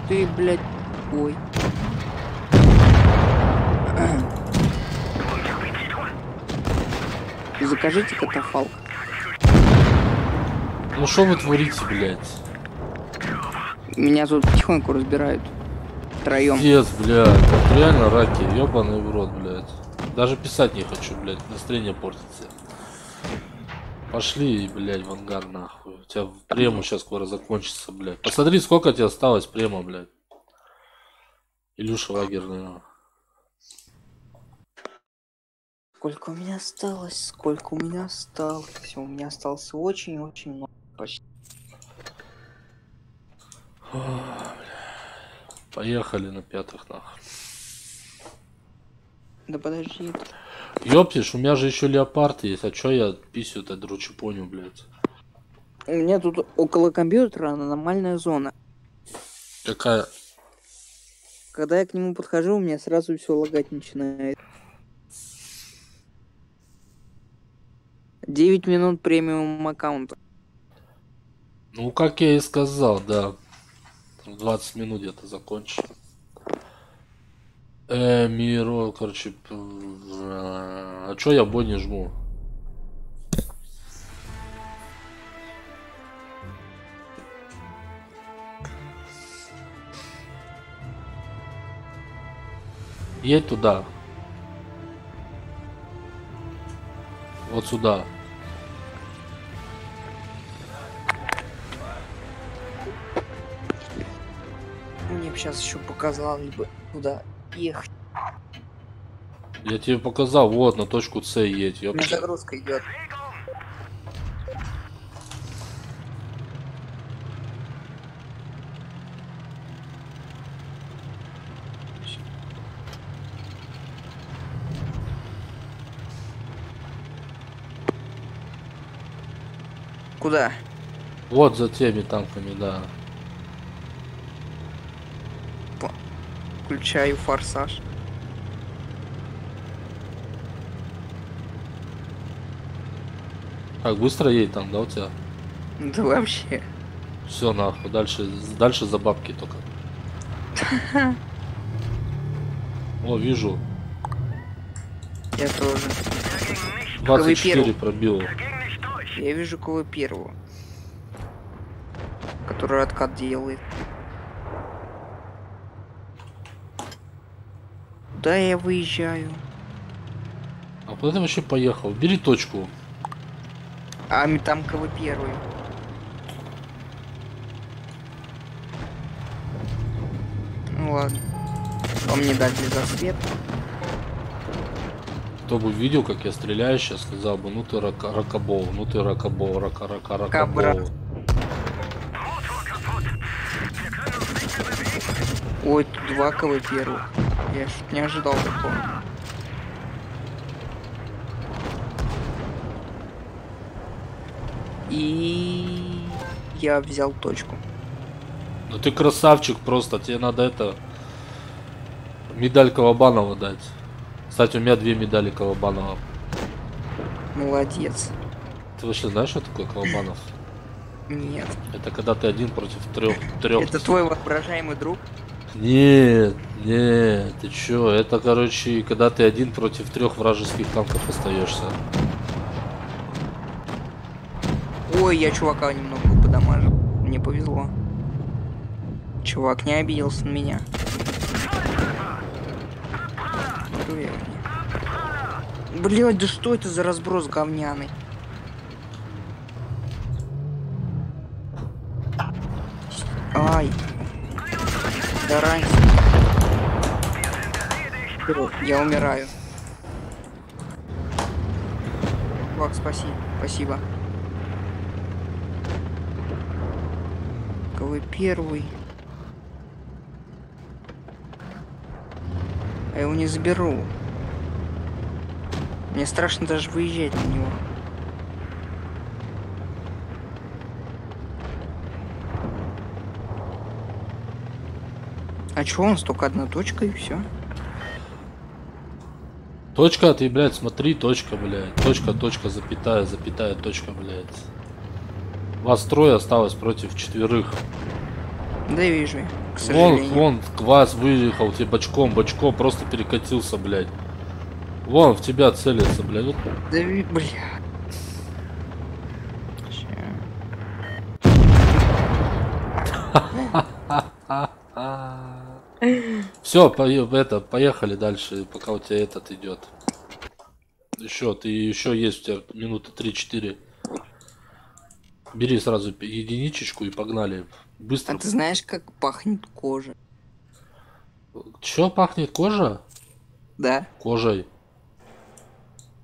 Ты, блядь, ой. Закажите катафалк. Ну что вы творите, блядь? Меня тут потихоньку разбирают. Втроем. Пиздец, блядь. Вот реально раки, ёбаный в рот, блядь. Даже писать не хочу, блядь. Настроение портится. Пошли, блядь, в ангар, нахуй. У тебя према сейчас скоро закончится, блядь. Посмотри, сколько тебе осталось према, блядь. Илюша лагерный. Сколько у меня осталось? Сколько у меня осталось? У меня осталось очень-очень много. Почти. Поехали на пятых, нахуй. Да подожди. Ёптишь, у меня же еще леопард есть. А чё я писю-то дручу поню, блядь? У меня тут около компьютера аномальная зона. Какая? Когда я к нему подхожу, у меня сразу все лагать начинает. 9 минут премиум аккаунта. Ну, как я и сказал, да. 20 минут где-то закончу. Миро, короче. А чё я бой не жму? Едь туда. Вот сюда. Мне бы сейчас еще показал, либо куда ехать. Я тебе показал, вот на точку С едь, У меня ёпта. загрузка идет. Куда? Вот за теми танками, да. Включаю форсаж. Как быстро едет там, да, у тебя? Да вообще. Все, нахуй, дальше за бабки только. О, вижу. Я тоже. 24 пробил. Я вижу кого первого. Который откат делает. Да, я выезжаю. А куда ты вообще поехал? Бери точку. А там кого первый. Ну ладно. Он мне дали засвет. Кто бы видел, как я стреляю сейчас, сказал бы, ну ты ракобол, ну ты ракобол, ракобол. Кабра. Ой, тут два кого первых. Я ж не ожидал такого. И я взял точку. Ну ты красавчик просто, тебе надо это... Медаль Колобанова дать. Кстати, у меня 2 медали Колобанова. Молодец. Ты вообще знаешь, что такое Колобанов? Нет. Это когда ты один против трех. Это твой воображаемый друг? Нет, нет, ты чё? Это, короче, когда ты один против 3 вражеских танков остаешься. Ой, я чувака немного подамажил. Мне повезло. Чувак не обиделся на меня. Блять, да что это за разброс говняный? Ай. Да раньше. Я умираю. Чувак, спасибо. Спасибо. Вы первый. А я его не заберу. Мне страшно даже выезжать на него. А чё, у нас только одна точка и все? Точка, ты, блядь, смотри, точка, блядь. Точка, точка, запятая, запятая, точка, блядь. Вас 3 осталось против 4. Да я вижу, к сожалению. Вон, квас выехал, тебе бочком просто перекатился, блядь. Вон, в тебя целится, блядь. Вот. Да, бля. Все, поехали дальше, пока у тебя этот идет. Еще есть у тебя минуты 3-4. Бери сразу единичечку и погнали. Быстро. А ты знаешь, как пахнет кожа? Че пахнет кожа? Да. Кожей.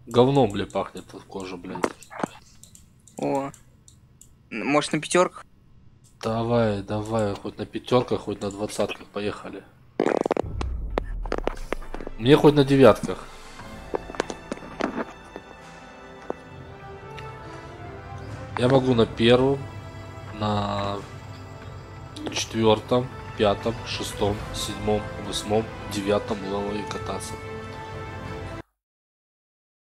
Говном, бля, пахнет кожа, блядь. О. Может, на 5? Давай, хоть на 5, хоть на 20, поехали. Мне хоть на 9. Я могу на 1, на 4, 5, 6, 7, 8, 9 ловой кататься.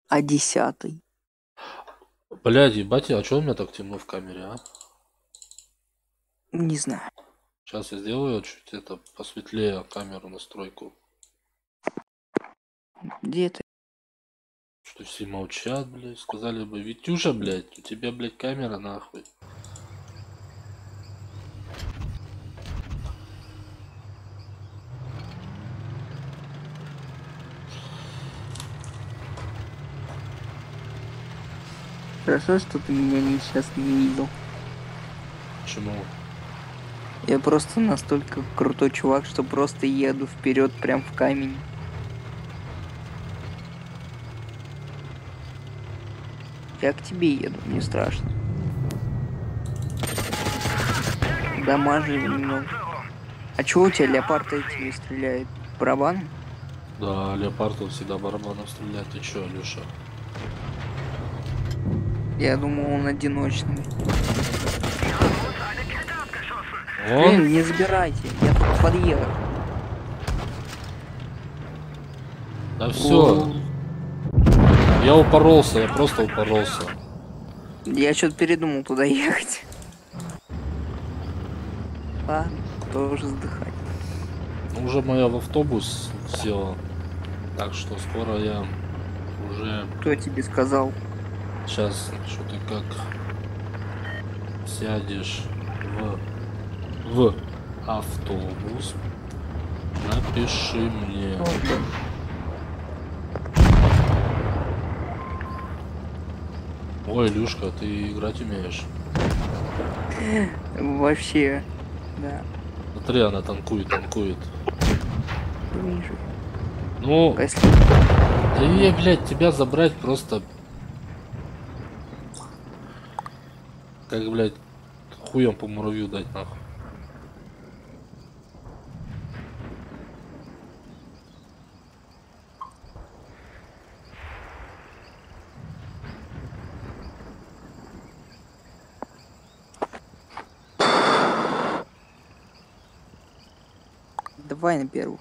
А 10? Блядь, ебать, а чё у меня так темно в камере, а? Не знаю. Сейчас я сделаю чуть это посветлее камеру, настройку. Где это? Что все молчат, блядь, сказали бы, Витюша, блядь, у тебя, блядь, камера нахуй. Хорошо, что ты меня сейчас не видел. Почему? Я просто настолько крутой чувак, что просто еду вперед прям в камень. Я к тебе еду, мне страшно. Дамажи немного. А чего у тебя леопард этими стреляет? Барабан? Да, леопард он всегда барабаном стреляет. Ты чё, Алёша? Я думал, он одиночный. Он? Блин, не забирайте, я только подъехал. Да все. Я упоролся, я просто упоролся. Я что-то передумал туда ехать. Ладно, тоже сдыхать. Уже моя в автобус села. Так что скоро я уже... Кто тебе сказал? Сейчас, что ты как сядешь в автобус, напиши мне. Ой, Илюшка, ты играть умеешь? Вообще, да. Смотри, она танкует. Вижу. Ну, Если... да я, блядь, тебя забрать просто... Как, блядь, хуем по муравью дать, нахуй. Давай на первых.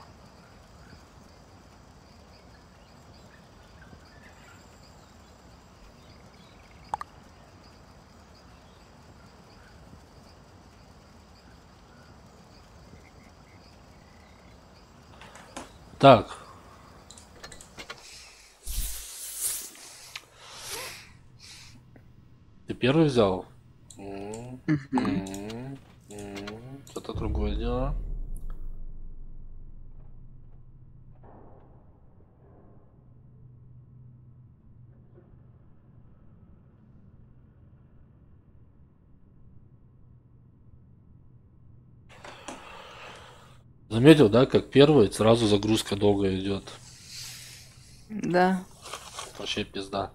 Так. Ты первый взял? Это другое дело. Заметил, да, как первый сразу загрузка долго идет. Да. Вообще пизда.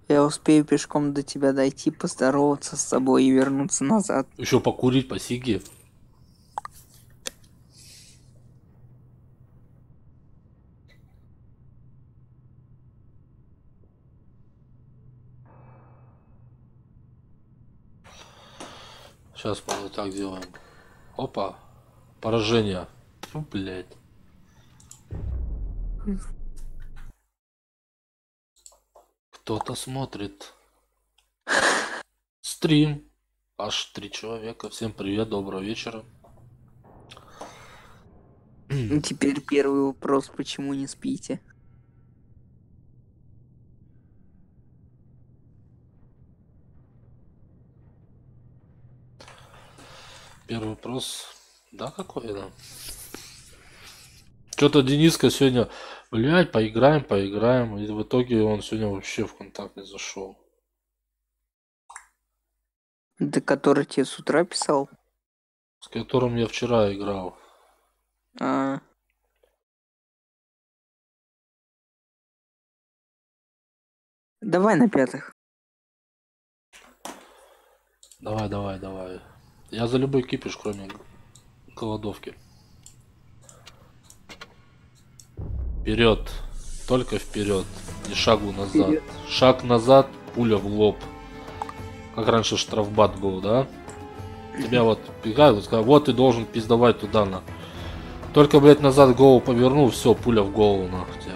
Я успею пешком до тебя дойти, поздороваться с тобой и вернуться назад. Еще покурить по сиге. Сейчас мы вот так делаем. Опа. Поражение. Фу, блядь. Кто-то смотрит. Стрим. Аж 3 человека. Всем привет, доброго вечера. Теперь первый вопрос, почему не спите? Первый вопрос. Да, какой это? Что-то Дениска сегодня, блядь, поиграем. И в итоге он сегодня вообще в контакт не зашел. Да который тебе с утра писал? С которым я вчера играл. А. Давай на пятых. Давай. Я за любой кипиш, кроме голодовки. Вперед. Только вперед. Не шагу назад. Вперед. Шаг назад, пуля в лоб. Как раньше штрафбат был, да? Тебя вот пихают, сказали, вот ты должен пиздавать туда на. Только, блядь, назад голову повернул, все, пуля в голову нахуй тебе.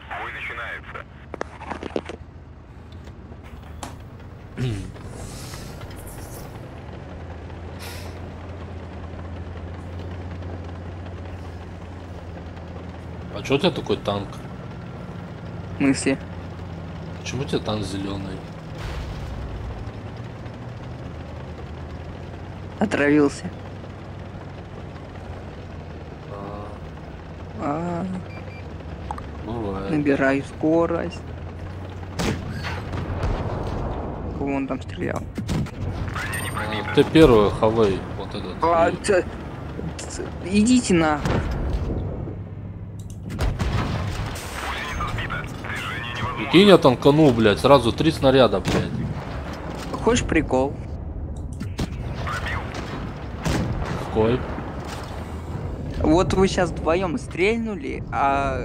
Бой начинается. А чё у тебя такой танк? В смысле? Почему у тебя танк зеленый? Отравился. А, А, бывает. набираю скорость. Кого он там стрелял? А, ты первый хавей, вот этот. А, И- идите на. Прикинь, я танканул, блядь, сразу 3 снаряда, блядь. Хочешь прикол? Какой? Вот вы сейчас вдвоем стрельнули, а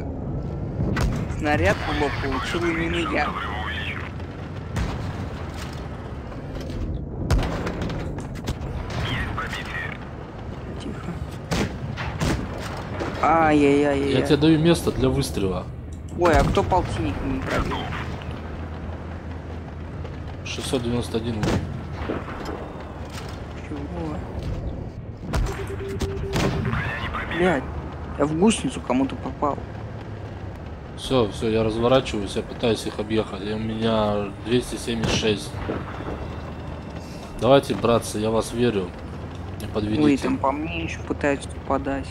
снаряд в лоб получил именно я. Тихо. Ай-яй-яй-яй. Я тебе даю место для выстрела. Ой, а кто полтинник не пробил? 691. Чего? Блядь, я в гусеницу кому-то попал. Все, я разворачиваюсь, я пытаюсь их объехать. И у меня 276. Давайте, братцы, я вас верю. Не Ой, подведите. там по мне еще пытаются попадать.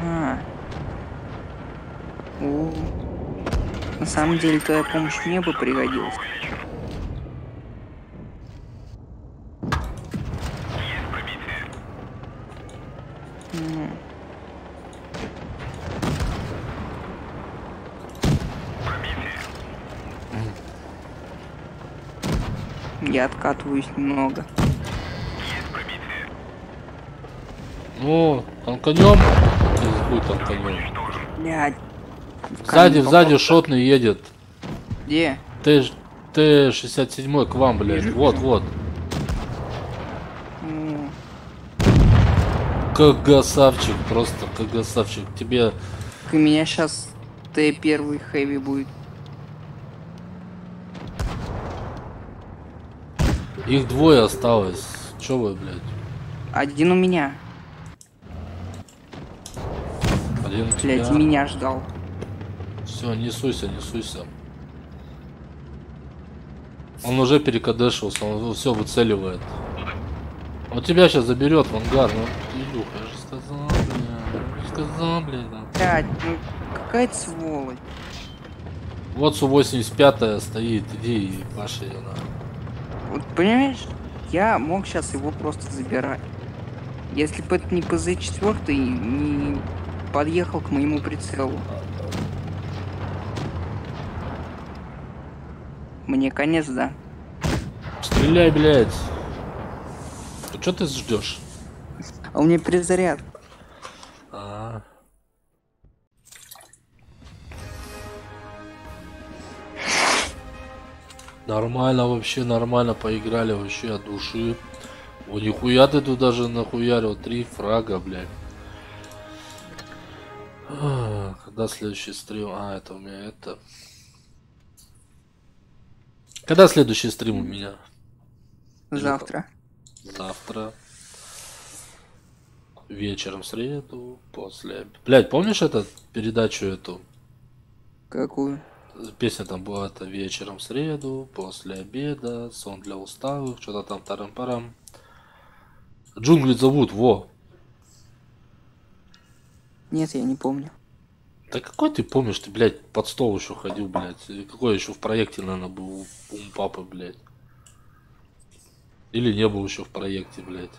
А. О. На самом деле твоя помощь мне бы пригодилась. Ну. Я откатываюсь немного. Ну, танканем. Хуй танканем. Блядь. Сзади шотный едет. Где? Т-67 к вам, блядь. Вижу, Вот, вижу. вот. Ну, Как красавчик, просто как красавчик. Тебе... у меня сейчас Т1 хэви будет. Их двое осталось. Чё вы, блядь? Один у меня. Один у Блядь, тебя. меня ждал. Все, не суйся, не суйся. Он уже перекадешился, он все выцеливает. Он тебя сейчас заберет в ангар. Ну, Илюха, я же сказал, бля. Я же сказал, блядь. Да. Блядь, ну какая-то сволочь. Вот Су-85 стоит, иди и паши ее нахуй. Вот понимаешь, я мог сейчас его просто забирать. Если бы это не ПЗ-4 не подъехал к моему прицелу. Мне конец, да. Стреляй, блядь. Ну что ты ждешь? А у меня перезаряд. Нормально вообще, нормально поиграли вообще от души. О, нихуя ты тут даже нахуярил 3 фрага, блядь. Когда следующий стрим? А, это у меня это. Когда следующий стрим у меня? Завтра. Завтра. Вечером в среду, после... Блядь, помнишь эту передачу эту? Какую? Песня там была, это вечером в среду, после обеда, сон для усталых, что-то там тарам-парам. Джунгли зовут, во. Нет, я не помню. Да какой ты помнишь, ты, блядь, под стол еще ходил, блядь. И какой еще в проекте, наверное, был у папы, блядь. Или не был еще в проекте, блядь.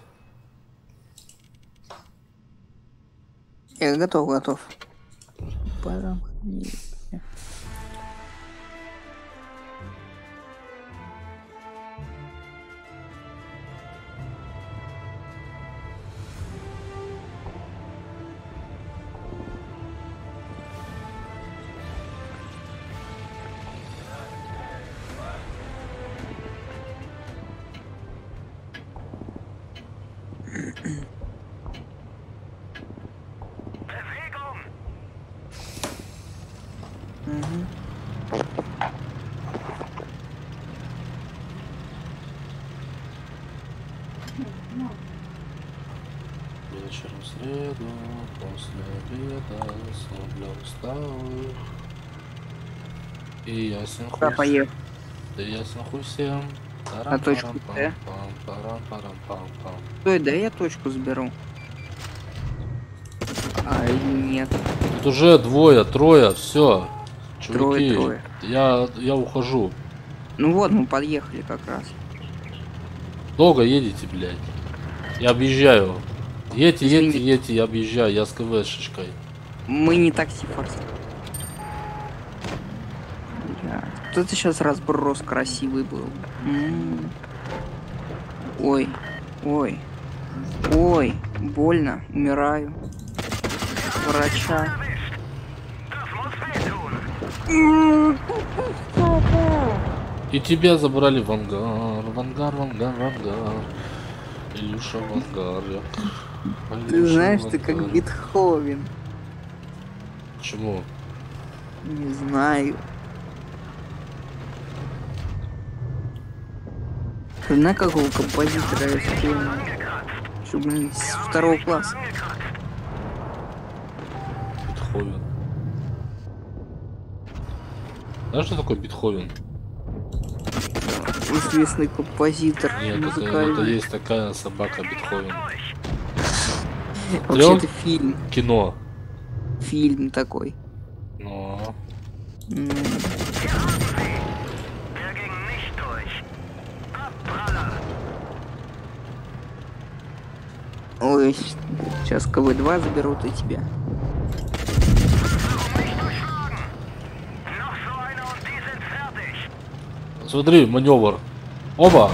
Я готов. Пора. Вечером в среду, после обеда, сон для усталых. И ясен хуй. Куда поехал? Да ясен хуй всем. На точку Т. Стой, да я точку заберу. А, нет. Тут уже двое, трое, все. Чуваки, Трое. я ухожу. Ну вот, мы подъехали как раз. Долго едете, блядь? Я объезжаю. Едьте, Извини. я объезжаю, я с КВ-шечкой. Мы не такси форс. Тут сейчас разброс красивый был. Ой, больно, умираю. Врача. И тебя забрали в ангар, в ангар. Илюша в ангаре. Ты знаешь, ты как Бетховен. Почему? Не знаю. На какого композитора я вспомнил? Что, блин, с 2 класса. Бетховен. Знаешь, что такое Бетховен? Известный композитор. Нет, это есть такая собака Бетховен. Вообще-то фильм. Кино. Фильм такой. Но. Ой, сейчас КВ-2 заберут и тебя. Смотри, маневр. Оба!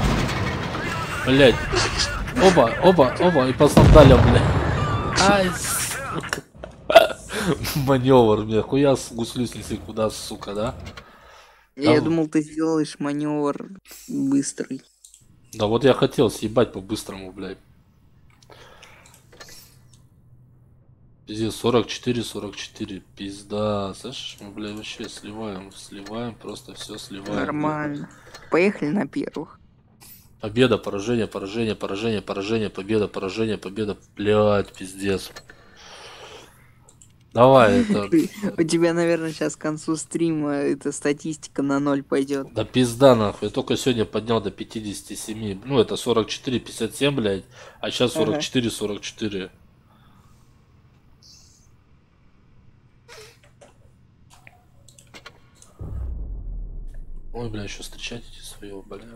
Блять. Оба, и по сандалям, блядь. Ай, сука. Маневр, бля, хуя с гуслюсь, если куда, сука, да? Я думал, ты сделаешь маневр быстрый. Да вот я хотел съебать по-быстрому, блядь. Пиздец, 44, пизда. Слышишь, мы, блядь, вообще сливаем, просто все сливаем. Нормально. Поехали на первых. Победа, поражение, победа, блядь, пиздец. Давай, это... У тебя, наверное, сейчас к концу стрима эта статистика на 0 пойдет. Да пизда нахуй, я только сегодня поднял до 57. Ну, это 44, 57, блядь, а сейчас 44, 44. Ой, бля, еще встречать эти своего, блядь.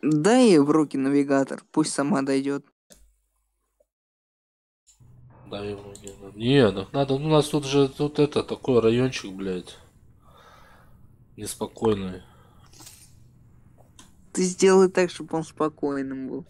Дай ей в руки навигатор, пусть сама дойдет. Да, ей в руки. Не, надо, у нас тут же, тут это, такой райончик, блядь. Неспокойный. Ты сделай так, чтобы он спокойным был.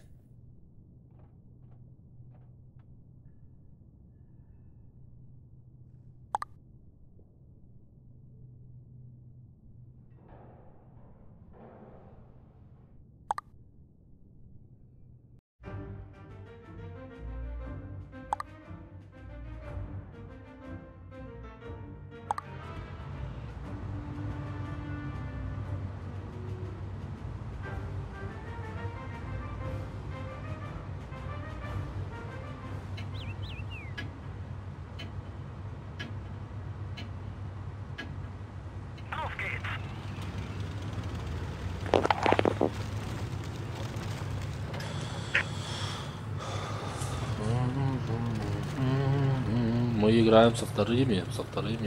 Мы играем со вторыми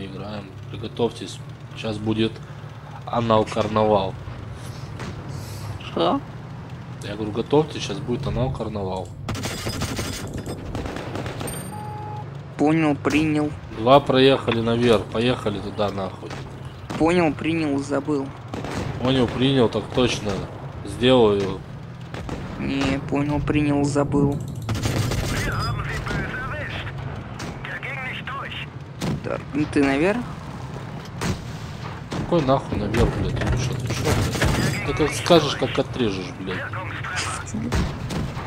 играем. Приготовьтесь, сейчас будет анал-карнавал. Что? Я говорю, готовьтесь, сейчас будет анал-карнавал. Понял, принял. 2 проехали наверх, поехали туда нахуй. Понял, принял, забыл. Понял, принял, так точно. Сделаю. Не, понял, принял, забыл. Да, ну ты наверх? Какой нахуй наверх, блядь, Илюша, ты чё, блядь? Ты как скажешь, как отрежешь, блядь.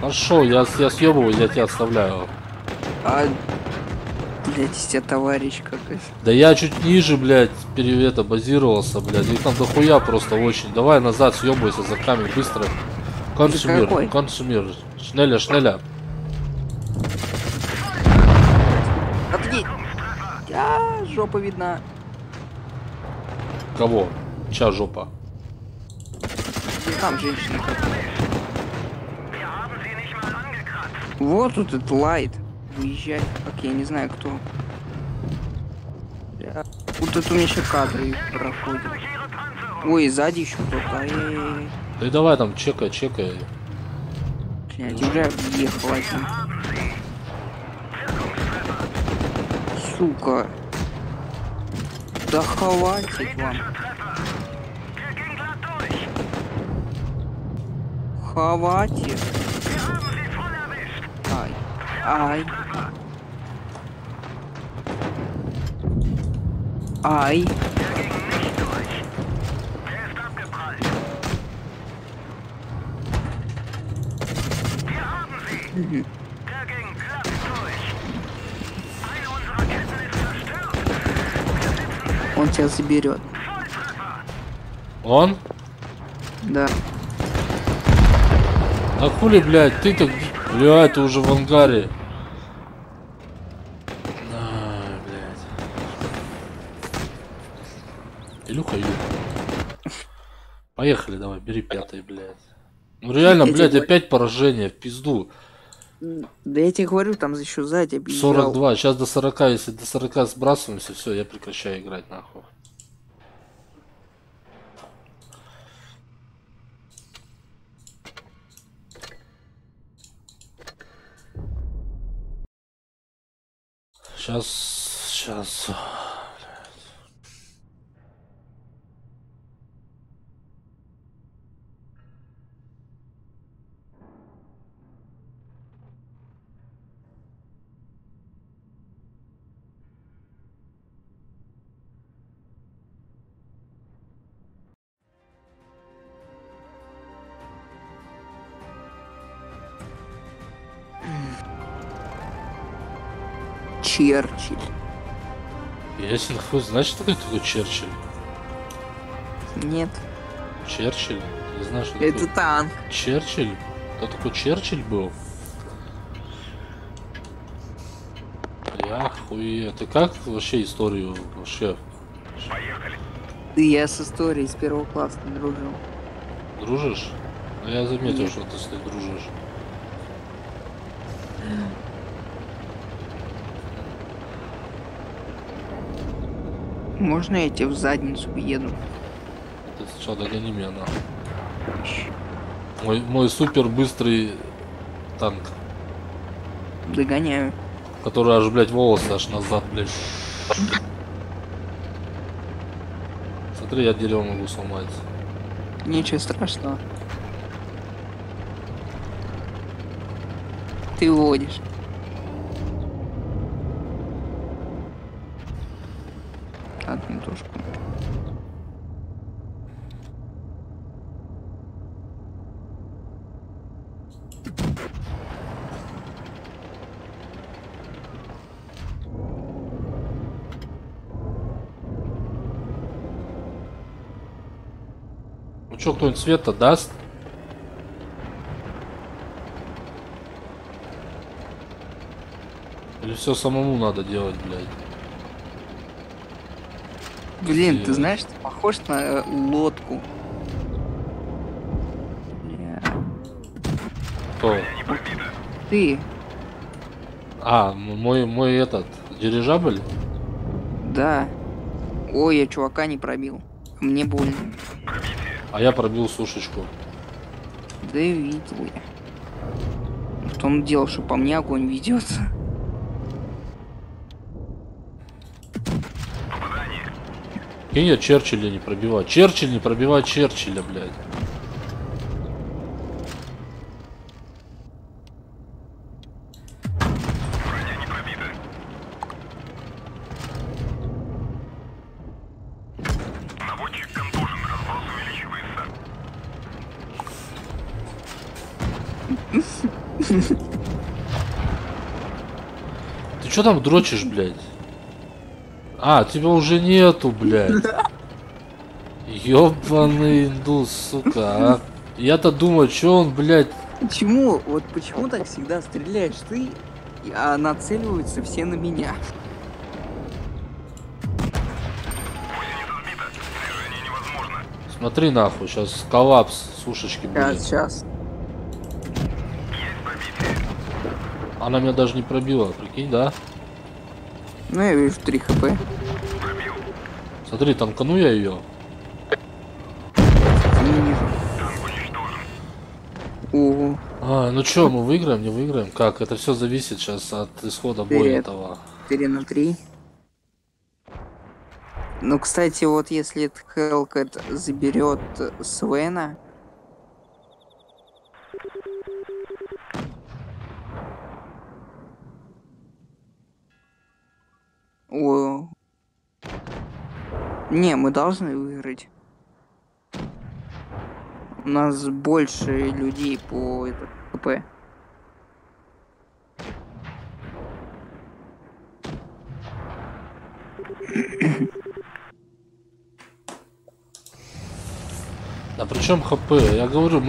Хорошо, я съебываю, я тебя оставляю. А, блядь, из тебя товарищ какой-то. Да я чуть ниже, блядь, базировался, блядь. Их там дохуя просто очень. Давай назад съебывайся за камень, быстро. Консумир. Шнеля. Офигеть! Жопа видна. Кого? Чья жопа? Там женщина. Вот тут этот лайт. Выезжай. Так, я не знаю кто. Вот тут у меня еще кадры проходят. Ой, сзади еще кто-то. Ай-яй-яй. Да и давай там чекай. Блядь, уже въехал один. Сука. Да хватит вам. Хватит. Ай. Он тебя заберет. Он? Да. А хули, блядь, ты-то... Блядь, ты уже в ангаре. Блядь. Илюха. Поехали, давай, бери 5-й, блядь. Ну реально, блядь, опять поражение, в пизду. Да я тебе говорю, там еще сзади объезжал. 42, сейчас до 40, если до 40 сбрасываемся, все, я прекращаю играть, нахуй. Сейчас. Черчилль. Ясен хуй, знаешь, что такое Черчилль? Нет, Черчилль? Не знаю, что это такое. танк. Черчилль? Кто такой Черчилль был? Я хуе. Ты как вообще историю вообще Да я с историей с первого класса дружил. дружишь? Ну, я заметил, Нет. что ты с ней дружишь. Можно я тебе в задницу въеду? Ты сначала догони меня на. Мой супер быстрый танк, Догоняю. который аж, блядь, волосы аж назад, блядь. Смотри, я дерево могу сломать. Ничего страшного. Ты водишь. Отметушку. Ну чё, кто-нибудь света даст? Или все самому надо делать, блядь? Блин, ты Пиздец. знаешь, ты похож на лодку. Бля. Кто? Ты, А, мой этот, дирижабль? да. Ой, я чувака не пробил. Мне больно. А я пробил сушечку. Да и видел я. Что он делал, что по мне огонь ведется? Кинь я Черчилля не пробивать. Черчилль не пробивать Черчилля, блядь. Наводчик контужен, разброс увеличивается. Ты чё там дрочишь, блядь? А, тебя уже нету, блядь. Ёбаный индус, сука, а. Я-то думаю, чё он, блядь. Почему? Вот почему так всегда стреляешь ты, а нацеливаются все на меня? Движение невозможно. Смотри нахуй, сейчас коллапс сушечки будет. Сейчас. Она меня даже не пробила, прикинь, да? Ну, я вижу 3 хп. Смотри, танкану я ее. Не вижу. Ого. А, ну чё, мы выиграем, не выиграем? Как? Это все зависит сейчас от исхода боя Привет. этого. 4 на 3. Ну, кстати, вот если этот Hellcat заберет Свена, о, не, мы должны выиграть. У нас больше людей по ХП. А при чем ХП? Я говорю,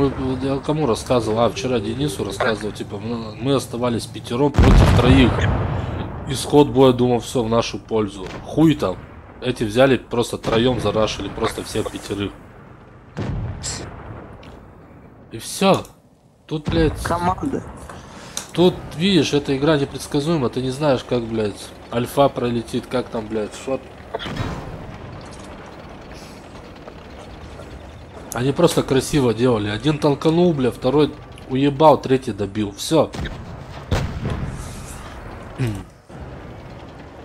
я кому рассказывал? А, вчера Денису рассказывал, типа, мы оставались пятером против троих. Исход боя, думал, все в нашу пользу. Хуй там. Эти взяли, просто троем зарашили, просто всех пятерых. И все. Тут, блядь, Команда. тут, видишь, эта игра непредсказуема. Ты не знаешь, как, блядь, альфа пролетит, как там, блядь, что. Они просто красиво делали. Один толканул, бля, второй уебал, третий добил. Все.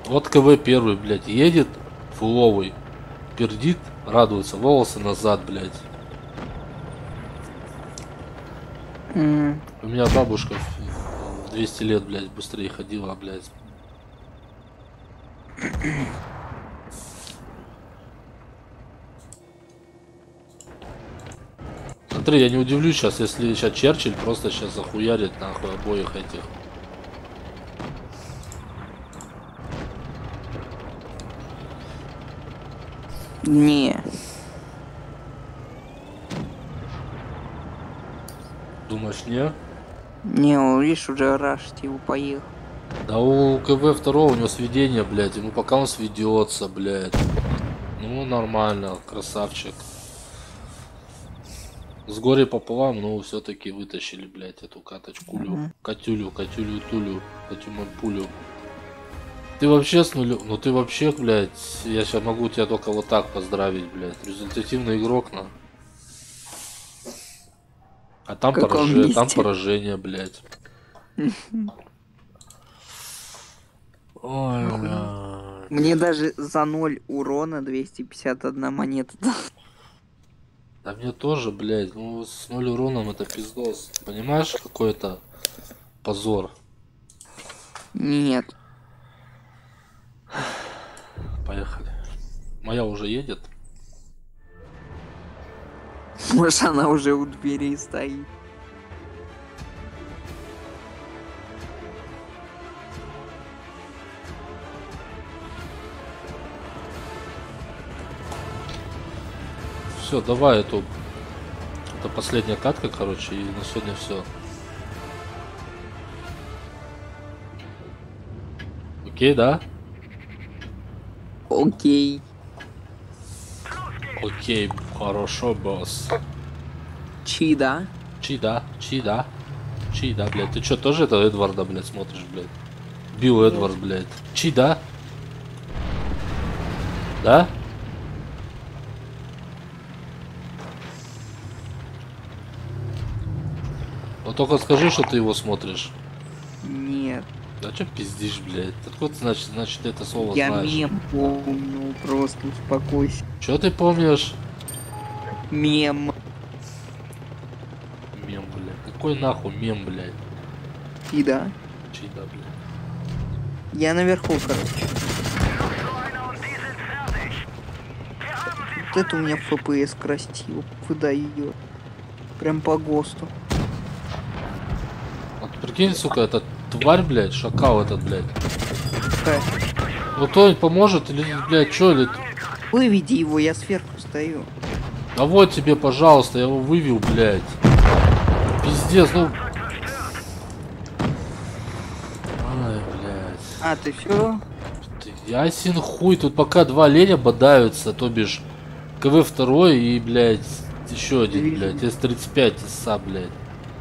Вот КВ первый, блядь, едет фуловый, пердит, радуется, волосы назад, блядь. У меня бабушка в 200 лет, блядь, быстрее ходила, блядь. Смотри, я не удивлюсь сейчас, если сейчас Черчилль просто сейчас захуярит нахуй обоих этих. Не. Думаешь, не? Не, он, видишь, уже рашить его поехал. Да у КВ второго у него сведение, блядь. Ему пока он сведется, блядь. Ну, нормально, красавчик. С горя пополам, но все-таки вытащили, блядь, эту каточку. Катюлю, тулю, пулю. Ты вообще с нулем, ну ты вообще, блядь, я сейчас могу тебя только вот так поздравить, блядь. Результативный игрок, на. А там, там поражение, блядь. Ой, блядь. Мне даже за 0 урона 251 монета. Да мне тоже, блядь, ну с 0 уроном это пиздос. Понимаешь, какой это позор? Нет. Поехали. Моя уже едет. Может, она уже у двери стоит. Все, давай эту. Это последняя катка, короче, и на сегодня все. Окей, да? Окей. Окей, хорошо, босс. Чида. Чида, блядь. Ты что, тоже это Эдварда, блядь, смотришь, блядь? Билл Эдвард, блядь. Чида? Да? Ну только скажи, что ты его смотришь. Нет. Да что пиздишь, блядь? Откуда ты, значит это слово Я знаешь? мем помню, просто успокойся. Что ты помнишь? Мем. Мем, блядь. Какой нахуй мем, блядь? Чида. Чида, блядь. Я наверху, короче. Вот это у меня FPS красиво выдает. Прям по ГОСТу. Вот прикинь, сука, этот тварь, блядь, шакал этот, блядь. Какая? Ну кто поможет или, блядь, что или... Выведи его, я сверху стою. А вот тебе, пожалуйста, я его вывел, блядь. Пиздец, ну... Ай, блядь. А, ты все? Ясен хуй, тут пока два оленя бодаются, то бишь КВ второй и, блядь, еще один, блядь, С-35 ИСа, блядь.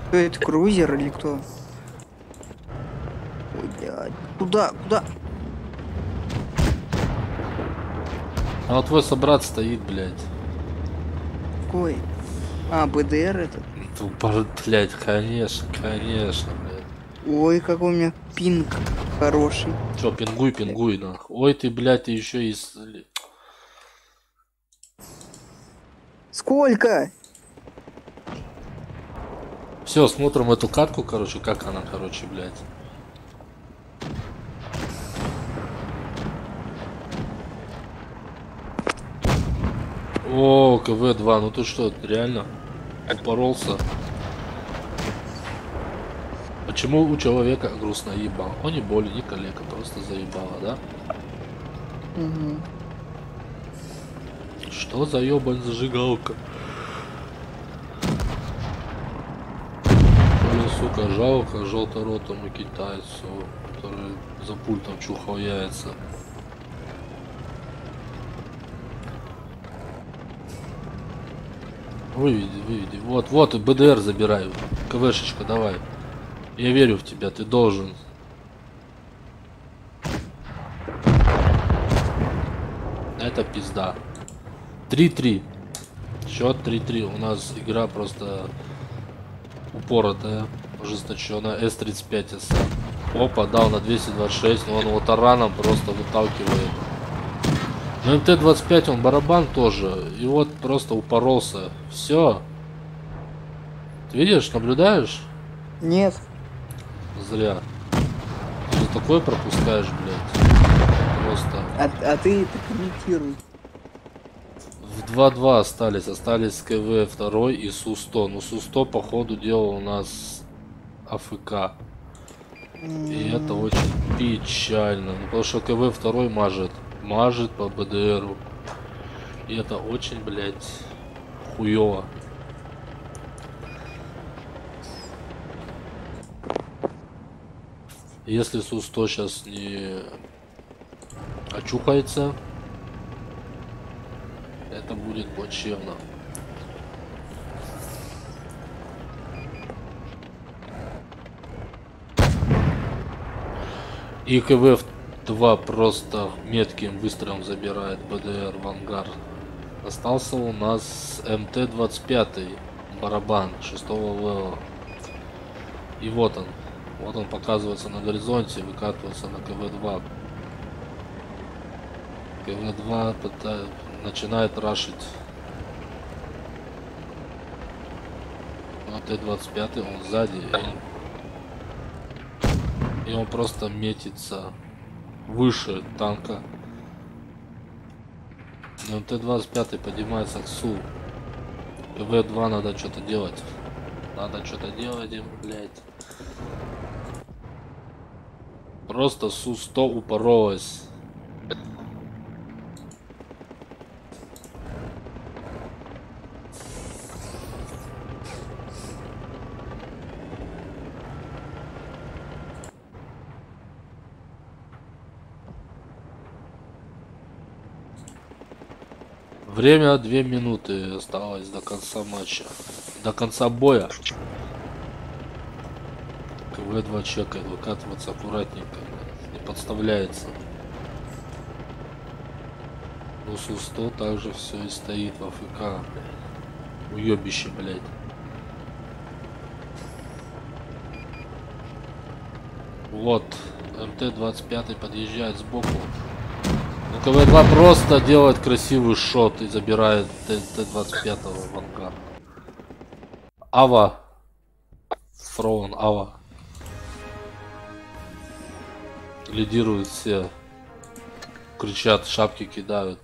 Кто это, крузер или кто? Ой, блядь. Куда? А вот твой собрат стоит, блядь. Какой? А, БДР этот? Блядь, конечно, блядь. Ой, какой у меня пинг хороший. Чё, пингуй, нахуй. Ой, ты, блядь, ты еще и... Сколько? Все, смотрим эту катку, короче, как она, короче, блядь. О, КВ-2, ну ты что, реально упоролся? Почему у человека грустно ебал? Он не более, не калека, просто заебало, да? Угу. Что за ебань зажигалка? Блин, сука, жалко желторотому китайцу, который за пультом чухал яйца. Выведи. Вот, БДР забираю. КВшечка, давай. Я верю в тебя, ты должен. Это пизда. 3-3. Счет 3-3. У нас игра просто упоротая, ожесточенная. С-35 СА. Опа, дал на 226, но он его тараном просто выталкивает. Но МТ-25 он барабан тоже. И вот просто упоролся. Все. Ты видишь, наблюдаешь? Нет. Зря. Ты же такое пропускаешь, блядь. Просто. А ты это комментируй. В 2-2 остались КВ 2 и Су-100. Ну Су-100 по ходу дела у нас АФК. И это очень печально. Ну, потому что КВ 2 мажет по БДРу. И это очень, блядь, хуёво. Если Су-100 сейчас не очухается, это будет плачевно. И КВ-2 просто метким выстрелом забирает БДР в ангар. Остался у нас МТ-25 барабан 6 левела. И вот он показывается на горизонте, выкатывается на КВ-2. КВ-2 начинает рашить. МТ-25 он сзади, и он просто метится выше танка. Но МТ-25 поднимается к СУ. КВ-2 надо что-то делать. Надо что-то делать им, блядь. Просто Су-100 упоролась. Время 2 минуты осталось до конца матча. До конца боя. КВ-2 чекает, выкатываться аккуратненько. Не подставляется. Но Су-100 также все и стоит в АФК. Уебище, блядь. Вот. МТ-25 подъезжает сбоку. Ну, КВ-2 просто делает красивый шот и забирает Т-25 в ангар. Ава. Фроун Ава. Лидируют все. Кричат, шапки кидают.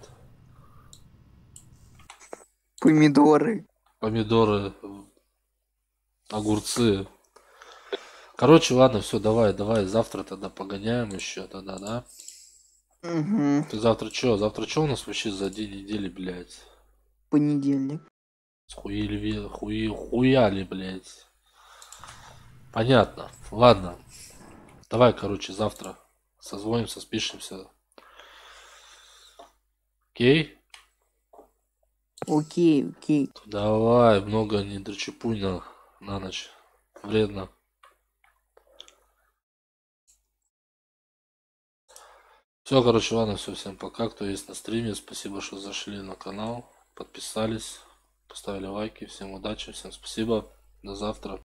Помидоры. Помидоры. Огурцы. Короче, ладно, все, давай. Завтра тогда погоняем еще тогда, да? Угу. Ты завтра что? Завтра что у нас вообще за день недели, блядь? Понедельник. Хуяли, блядь. Понятно. Ладно. Давай, короче, завтра созвонимся, спишемся. Окей? Окей. Давай, много не дрочепуй на ночь. Вредно. Все, короче, ладно, все, всем пока. Кто есть на стриме, спасибо, что зашли на канал, подписались, поставили лайки. Всем удачи, всем спасибо. До завтра.